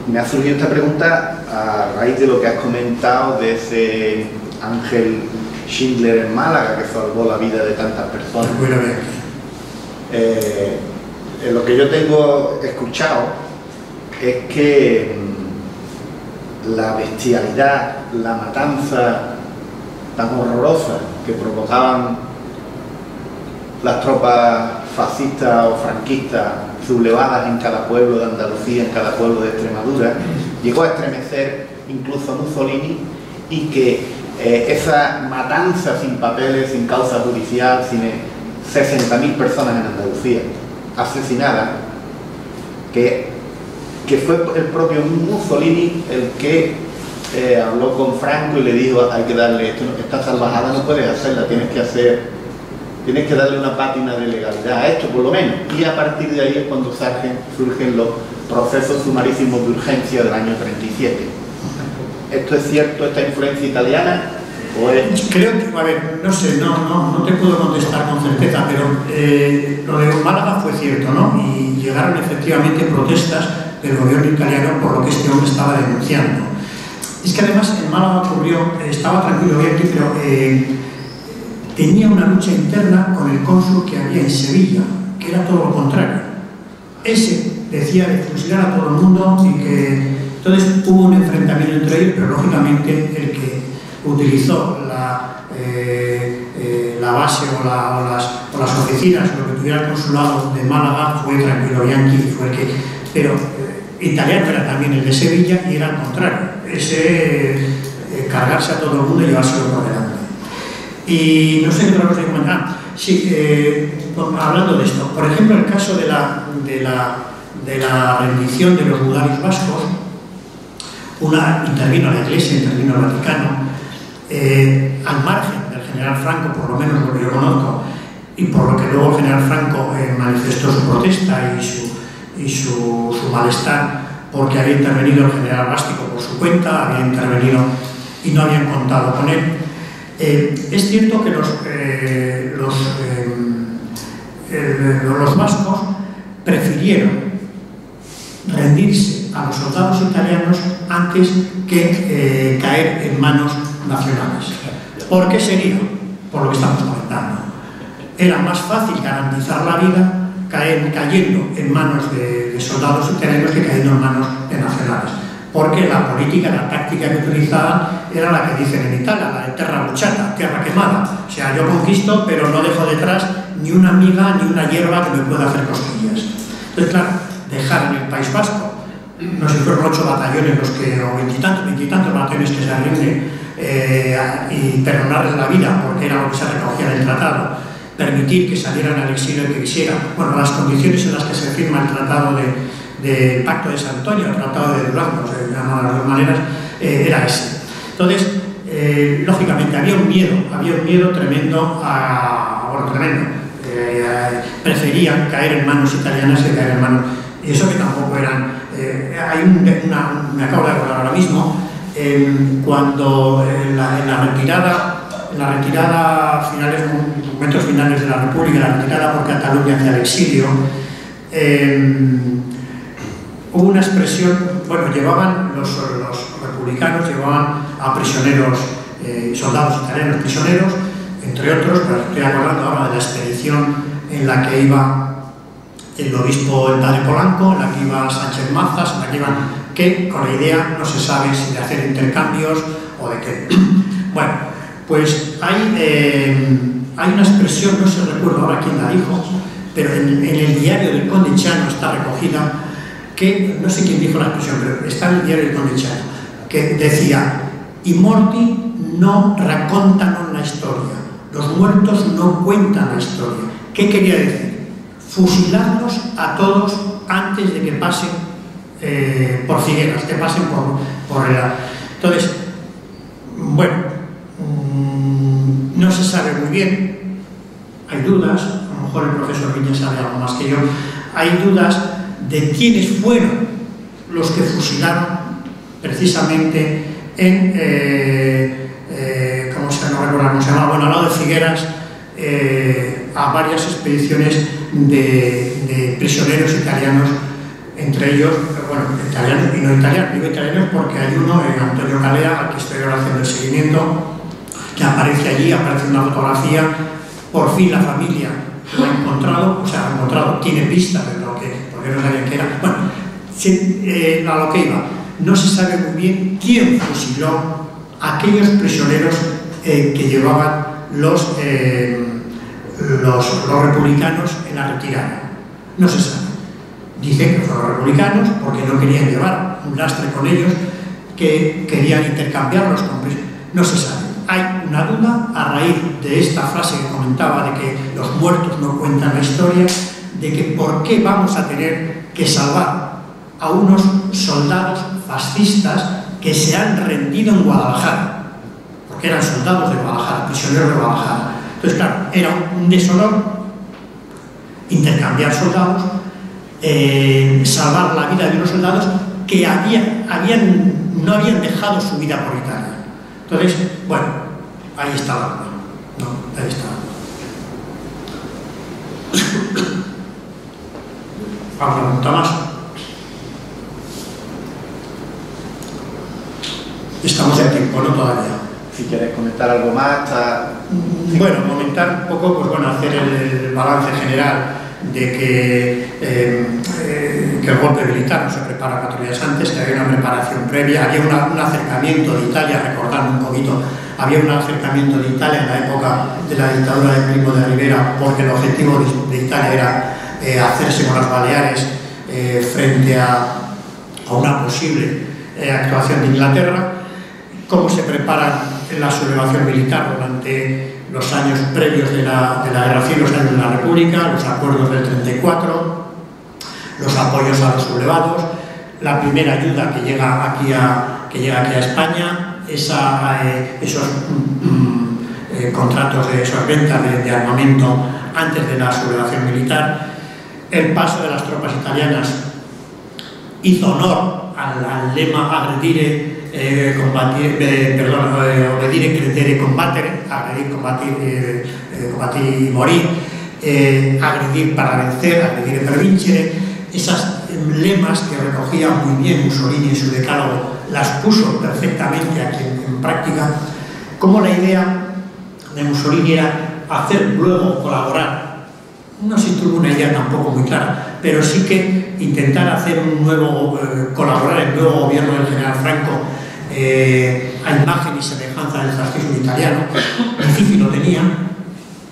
Me ha surgido esta pregunta a raíz de lo que has comentado de ese ángel Schindler en Málaga que salvó la vida de tantas personas. Lo que yo tengo escuchado es que la bestialidad, la matanza tan horrorosa que provocaban las tropas fascistas o franquistas sublevadas en cada pueblo de Andalucía, en cada pueblo de Extremadura, llegó a estremecer incluso a Mussolini, y que esa matanza sin papeles, sin causa judicial, sin 60.000 personas en Andalucía asesinadas, que fue el propio Mussolini el que habló con Franco y le dijo: hay que darle esto, esta salvajada no puedes hacerla, tienes que darle una pátina de legalidad a esto por lo menos. Y a partir de ahí es cuando surgen los procesos sumarísimos de urgencia del año 37. ¿Esto es cierto, esta influencia italiana? ¿O es... Creo que, a ver, no sé, no te puedo contestar con certeza, pero lo de Málaga fue cierto, ¿no? Y llegaron efectivamente protestas del gobierno italiano por lo que este hombre estaba denunciando. Es que además en Málaga ocurrió, estaba tranquilo bien aquí, pero tenía una lucha interna con el cónsul que había en Sevilla, que era todo lo contrario. Ese decía de fusilar a todo el mundo y que... Entonces hubo un enfrentamiento entre ellos, pero lógicamente el que utilizó la base o las oficinas, lo que tuviera el consulado de Málaga, fue Tranquilo Bianchi, fue el que... Pero italiano era también el de Sevilla y era al contrario, ese cargarse a todo el mundo y llevárselo por delante. Y no sé qué otra cosa comentar. Sí, hablando de esto, por ejemplo, el caso de la rendición de los budarios vascos, intervino la Iglesia, intervino el Vaticano, al margen del general Franco, por lo menos lo que yo conozco, y por lo que luego el general Franco manifestó su protesta y su malestar, porque había intervenido el general Bástico por su cuenta, había intervenido y no habían contado con él. Es cierto que los vascos prefirieron rendirse a los soldados italianos antes que caer en manos nacionales. ¿Por qué sería? Por lo que estamos comentando. Era más fácil garantizar la vida cayendo en manos de soldados italianos que cayendo en manos de nacionales. Porque la política, la táctica que utilizaban era la que dicen en Italia, la de terra bruciata, tierra quemada. O sea, yo conquisto, pero no dejo detrás ni una miga ni una hierba que me pueda hacer cosquillas. Entonces, claro, dejar en el País Vasco, no sé si fueron 8 batallones los que, o 20 y tantos batallones que se rinden, y perdonarles la vida, porque era lo que se recogía en el tratado, permitir que salieran al exilio el que quisieran. Bueno, las condiciones en las que se firma el tratado del Pacto de San Antonio, el Tratado de Durazno, se llama de las dos maneras, era ese. Entonces, lógicamente, había un miedo tremendo preferían caer en manos italianas que caer en manos... Y eso que tampoco eran... me acabo de acordar ahora mismo, cuando en la retirada finales, momentos finales de la República, la retirada por Cataluña hacia el exilio, hubo una expresión, bueno, llevaban los republicanos, llevaban a prisioneros, soldados italianos prisioneros, entre otros, pero estoy acordando ahora de la expedición en la que iba el obispo, el padre Polanco, en la que iba Sánchez Mazas, en la que iban, que con la idea no se sabe si de hacer intercambios o de qué. Bueno, pues hay una expresión, no se recuerdo ahora quién la dijo, pero en el diario del Conde Chano está recogida, que no sé quién dijo la expresión, pero está en el diario del Conde Chano, que decía: "I morti no raccontano la historia", los muertos no cuentan la historia. ¿Qué quería decir? Fusilarlos a todos antes de que pasen por Figueras, que pasen por el... Entonces, bueno, no se sabe muy bien, hay dudas, a lo mejor el profesor Viña sabe algo más que yo, hay dudas de quiénes fueron los que fusilaron precisamente en, no recuerdo cómo se llama, bueno, al lado de Figueras, a varias expediciones de prisioneros italianos, entre ellos bueno, italianos y no italianos. Digo italianos porque hay uno, Antonio Calea, al que estoy ahora haciendo el seguimiento, que aparece allí, aparece una fotografía. Por fin la familia lo ha encontrado, o sea, ha encontrado, tiene pistas de lo que, porque no sabían qué era. Bueno, a lo que iba, no se sabe muy bien quién fusiló a aquellos prisioneros que llevaban los republicanos en la retirada. No se sabe. Dicen que fueron los republicanos porque no querían llevar un lastre con ellos, que querían intercambiarlos con prisioneros. No se sabe. Hay una duda a raíz de esta frase que comentaba de que los muertos no cuentan la historia, de que por qué vamos a tener que salvar a unos soldados fascistas que se han rendido en Guadalajara, porque eran soldados de Guadalajara, prisioneros de Guadalajara. Entonces, claro, era un deshonor intercambiar soldados, salvar la vida de unos soldados que no habían dejado su vida por Italia. Entonces, bueno, ahí está la duda, ¿no? Ahí está. ¿Alguna pregunta más? Estamos en tiempo, no todavía. Si quieres comentar algo más, está... Bueno, comentar un poco, pues bueno, hacer el balance general de que el golpe militar no se prepara 4 días antes, que había una preparación previa, había un acercamiento de Italia, recordando un poquito, había un acercamiento de Italia en la época de la dictadura de Primo de Rivera, porque el objetivo de Italia era hacerse con las Baleares frente a una posible actuación de Inglaterra. Cómo se prepara la sublevación militar durante los años previos de la Guerra Civil, los años de la República, los acuerdos del 34, los apoyos a los sublevados, la primera ayuda que llega aquí a España, esos contratos de esas ventas de armamento antes de la sublevación militar, el paso de las tropas italianas hizo honor al lema agredire, obedire, credere, combattere, agredir, combatir y morir, agredir para vencer, agredire per vincere. Esas lemas que recogía muy bien Mussolini en su decálogo las puso perfectamente aquí en práctica, como la idea de Mussolini era hacer luego colaborar. No se tuvo una idea tampoco muy clara, pero sí que intentar hacer un nuevo, colaborar el nuevo gobierno del general Franco a imagen y semejanza del fascismo italiano. Difícil lo tenía.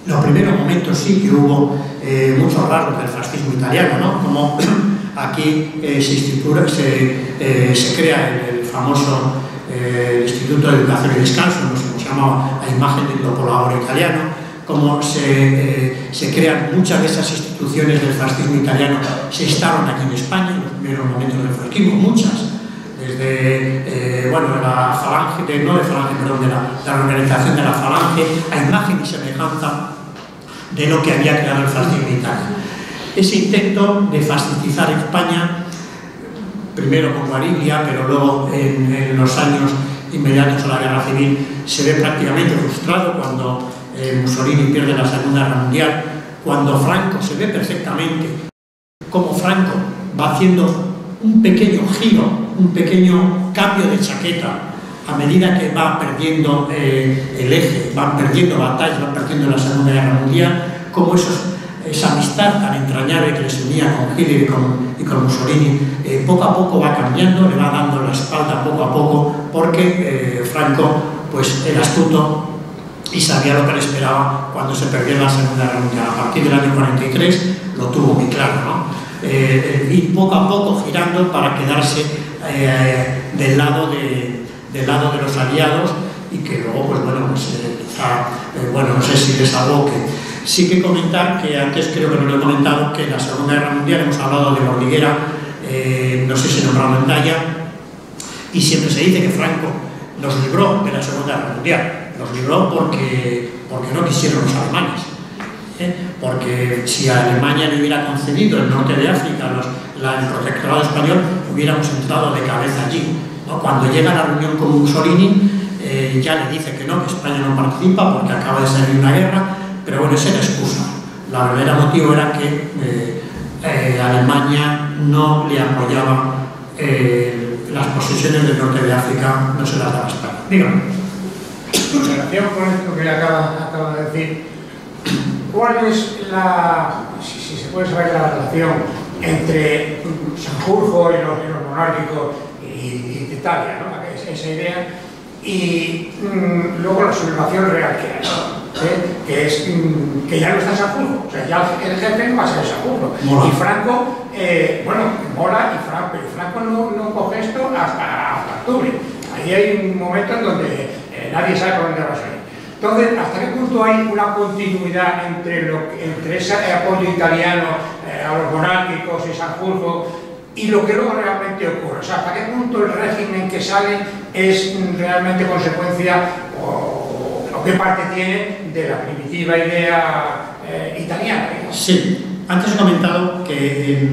Los primeros momentos sí que hubo muchos rasgos del fascismo italiano, ¿no? Como aquí se crea el famoso Instituto de Educación y Descanso, no sé cómo se llamaba, a imagen del dopolavoro italiano, como se crean muchas de esas instituciones del fascismo italiano, se instaron aquí en España en los primeros momentos del fascismo, muchas, desde la falange, de la organización de la falange, a imagen y semejanza de lo que había creado el fascismo italiano. Ese intento de fascistizar España, primero con Guariglia, pero luego en los años inmediatos a la Guerra Civil, se ve prácticamente frustrado cuando Mussolini pierde la Segunda Guerra Mundial, cuando Franco se ve perfectamente cómo Franco va haciendo un pequeño giro, un pequeño cambio de chaqueta a medida que va perdiendo el eje, van perdiendo batallas, van perdiendo la Segunda Guerra Mundial, cómo esa amistad tan entrañable que les unía con Hitler y con Mussolini, poco a poco va cambiando, le va dando la espalda poco a poco, porque Franco pues era astuto y sabía lo que le esperaba cuando se perdió la Segunda Guerra Mundial. A partir del año 43 lo tuvo muy claro, ¿no? Ir poco a poco girando para quedarse del lado de los aliados, y que luego, pues bueno, no sé si les aboque. Sí que comentar que antes creo que no lo he comentado, que en la Segunda Guerra Mundial hemos hablado de Bordighera, no sé si nombrado Endaya, y siempre se dice que Franco nos libró de la Segunda Guerra Mundial. Los libró porque no quisieron los alemanes, porque si a Alemania le hubiera concedido el norte de África, el protectorado español, hubiéramos entrado de cabeza allí, ¿no? Cuando llega a la reunión con Mussolini, ya le dice que no, que España no participa porque acaba de salir una guerra, pero bueno, esa era excusa. La verdadera motivo era que Alemania no le apoyaba las posesiones del norte de África no se las daba España. Dígame. En relación con esto que acaba de decir, ¿cuál es si se puede saber la relación entre Sanjurjo y los monárquicos y Italia, ¿no? Esa idea, y luego la sublevación real que hay, ¿no? Que ya no está Sanjurjo, o sea, ya el jefe no va a ser Sanjurjo. Y Franco, mola, pero Franco no coge esto hasta octubre. Ahí hay un momento en donde nadie sabe por dónde va a salir. Entonces, ¿hasta qué punto hay una continuidad entre ese apoyo italiano a los monárquicos y Sanjurjo y lo que luego realmente ocurre? O sea, ¿hasta qué punto el régimen que sale es realmente consecuencia o qué parte tiene de la primitiva idea italiana, digamos? Sí, antes he comentado que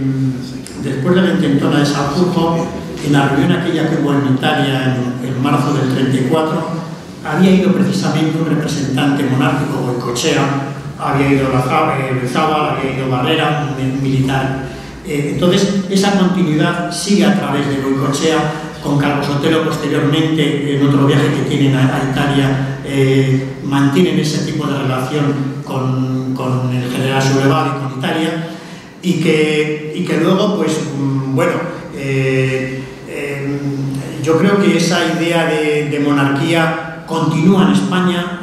después de la intentona de Sanjurjo, en la reunión aquella que hubo en Italia en marzo del 34, había ido precisamente un representante monárquico, Goicoechea, había ido Lezábal, había ido Barrera, un militar. Entonces, esa continuidad sigue a través de Goicoechea, con Carlos Sotelo posteriormente, en otro viaje que tienen a Italia, mantienen ese tipo de relación con el general sublevado y con Italia, y que luego, pues, yo creo que esa idea de monarquía continúa en España.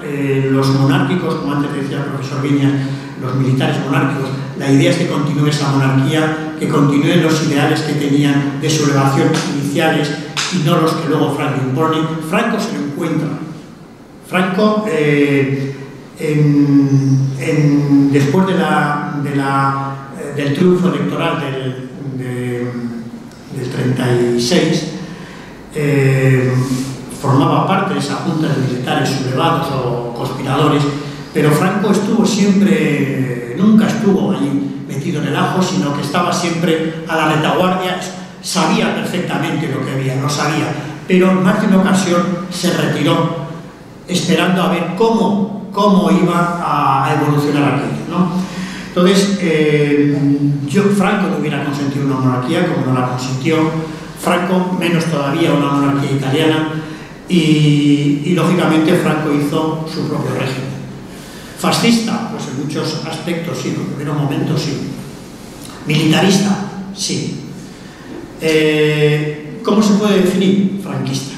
Los monárquicos, como antes decía el profesor Viñas, los militares monárquicos, la idea es que continúe esa monarquía, que continúen los ideales que tenían de sublevación iniciales y no los que luego Franco impone. Franco se lo encuentra. Franco, después del triunfo electoral del 36, formaba parte de esa junta de militares sublevados o conspiradores, pero Franco estuvo siempre, nunca estuvo ahí metido en el ajo, sino que estaba siempre a la retaguardia, sabía perfectamente lo que había, lo sabía, pero en más de una ocasión se retiró, esperando a ver cómo iba a evolucionar aquello, ¿no? Entonces, Franco no hubiera consentido una monarquía como no la consintió, Franco menos todavía una monarquía italiana, y lógicamente Franco hizo su propio régimen. Fascista, pues en muchos aspectos sí, en los primeros momentos sí. Militarista, sí. ¿Cómo se puede definir? Franquista.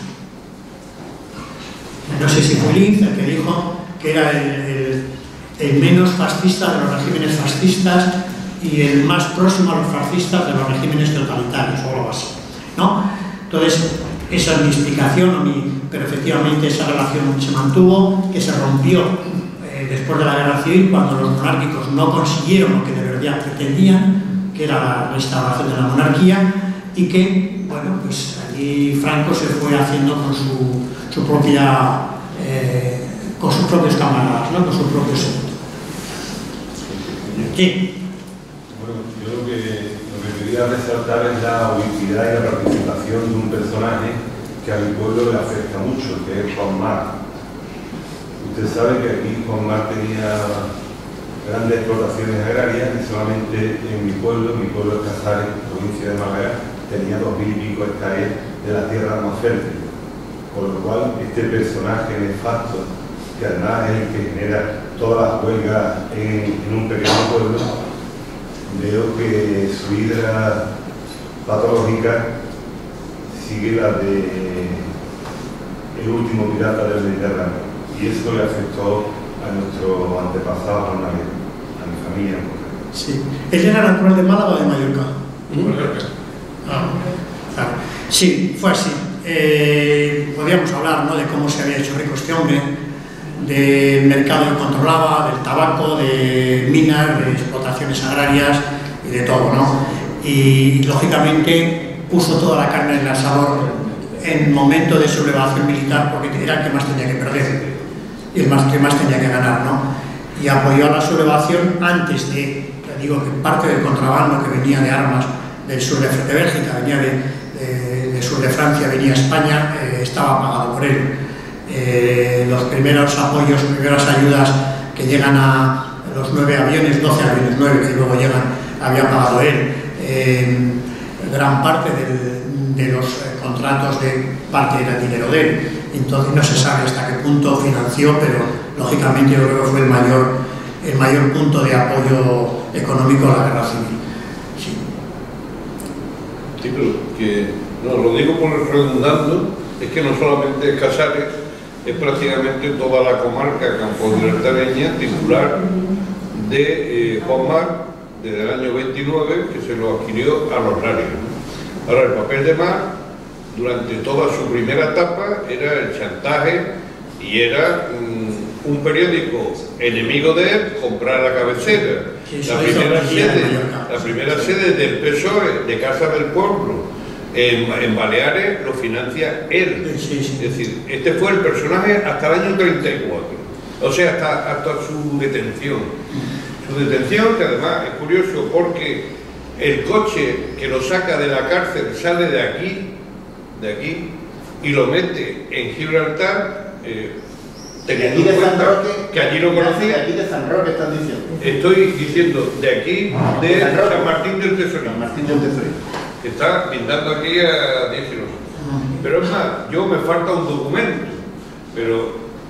No sé si fue Linz el que dijo que era el menos fascista de los regímenes fascistas y el más próximo a los fascistas de los regímenes totalitarios o algo así, ¿no? Entonces, esa es mi explicación, pero efectivamente esa relación se mantuvo, que se rompió después de la Guerra Civil, cuando los monárquicos no consiguieron lo que de verdad pretendían, que era la restauración de la monarquía, y que, bueno, pues allí Franco se fue haciendo con su propia, con sus propios camaradas, ¿no? Con sus propios segundos. ¿Qué? Bueno, yo lo que quería resaltar es la ubicuidad y la participación de un personaje que a mi pueblo le afecta mucho, que es Juan Mar. Usted sabe que aquí Juan Mar tenía grandes explotaciones agrarias y solamente en mi pueblo es Casares, provincia de Málaga, tenía 2000 y pico hectáreas de la tierra más fértil. Con lo cual, este personaje nefasto, que además es el que genera todas las huelgas en un pequeño pueblo, veo que su hidra patológica sigue la de el último pirata del Mediterráneo, y eso le afectó a nuestro antepasado Juan María, a mi familia. Sí. ¿Él era natural de Málaga o de Mallorca? Mallorca. Claro. Sí, fue así. Podríamos hablar, ¿no?, de cómo se había hecho rico este hombre, del mercado que controlaba, del tabaco, de minas, de explotaciones agrarias y de todo, ¿no? Y lógicamente puso toda la carne en el asador en momento de sublevación militar, porque era el que más tenía que perder y el que más tenía que ganar, ¿no? Y apoyó a la sublevación antes de, ya digo, que parte del contrabando que venía de armas del sur de Bélgica, venía del sur de Francia, venía a España, estaba pagado por él. Los primeros apoyos, primeras ayudas que llegan a los 9 aviones, 12 aviones, 9 que luego llegan, había pagado él. Gran parte de los contratos de parte era dinero de él. Entonces no se sabe hasta qué punto financió, pero lógicamente yo creo que fue el mayor punto de apoyo económico a la guerra civil. Sí. Sí, pero que, no, lo digo por redundando, es que no solamente es Casares, es prácticamente toda la comarca campo-libertareña titular de Juan Mar desde el año 29, que se lo adquirió a los Larios. Ahora, el papel de Mar, durante toda su primera etapa, era el chantaje y era un periódico enemigo de él, comprar la cabecera. La primera sede del PSOE, de Casa del Pueblo, en Baleares, lo financia él. Es decir, este fue el personaje hasta el año 34, o sea, hasta su detención. Su detención, que además es curioso porque el coche que lo saca de la cárcel sale de aquí, y lo mete en Gibraltar, teniendo en cuenta que allí lo conocía. De aquí de San Roque estás diciendo. Estoy diciendo de aquí, de San Martín del Tesorito. San Martín del Tesorito. Que está pintando aquí a 10 kilómetros. Pero es más, yo me falta un documento,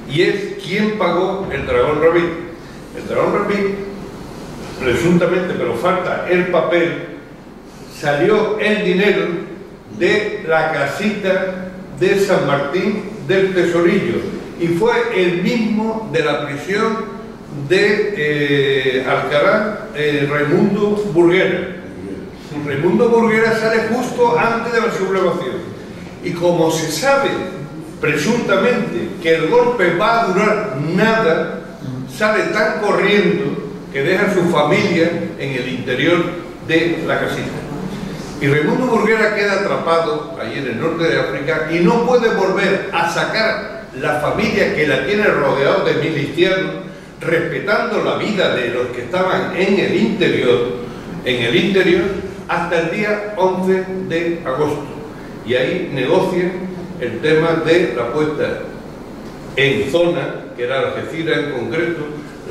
y es quién pagó el Dragón Rabí. El Dragón Rabí, presuntamente, pero falta el papel, salió el dinero de la casita de San Martín del Tesorillo y fue el mismo de la prisión de Alcalá, Raimundo Burguera. Raimundo Burguera sale justo antes de la sublevación y como se sabe presuntamente que el golpe va a durar nada, sale tan corriendo que deja a su familia en el interior de la casita. Y Raimundo Burguera queda atrapado allí en el norte de África y no puede volver a sacar la familia que la tiene rodeado de milicianos, respetando la vida de los que estaban en el interior, hasta el día 11 de agosto. Y ahí negocian el tema de la puesta en zona, que era Algeciras en concreto,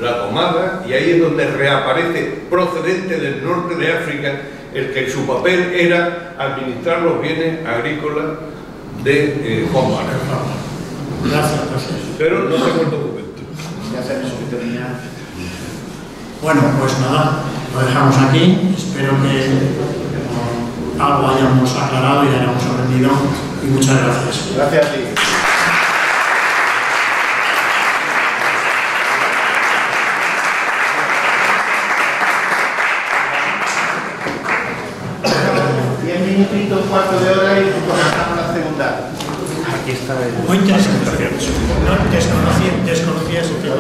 la tomada, y ahí es donde reaparece procedente del norte de África, el que su papel era administrar los bienes agrícolas de Juan Mar. Gracias. Pero no tengo el documento. Ya sabemos que termina. Bueno, pues nada, lo dejamos aquí. Espero que algo hayamos aclarado y hayamos aprendido. Y muchas gracias. Gracias a ti. Un cuarto de hora y comenzamos la segunda. Aquí está el... Muy interesante. No, desconocía ese tema.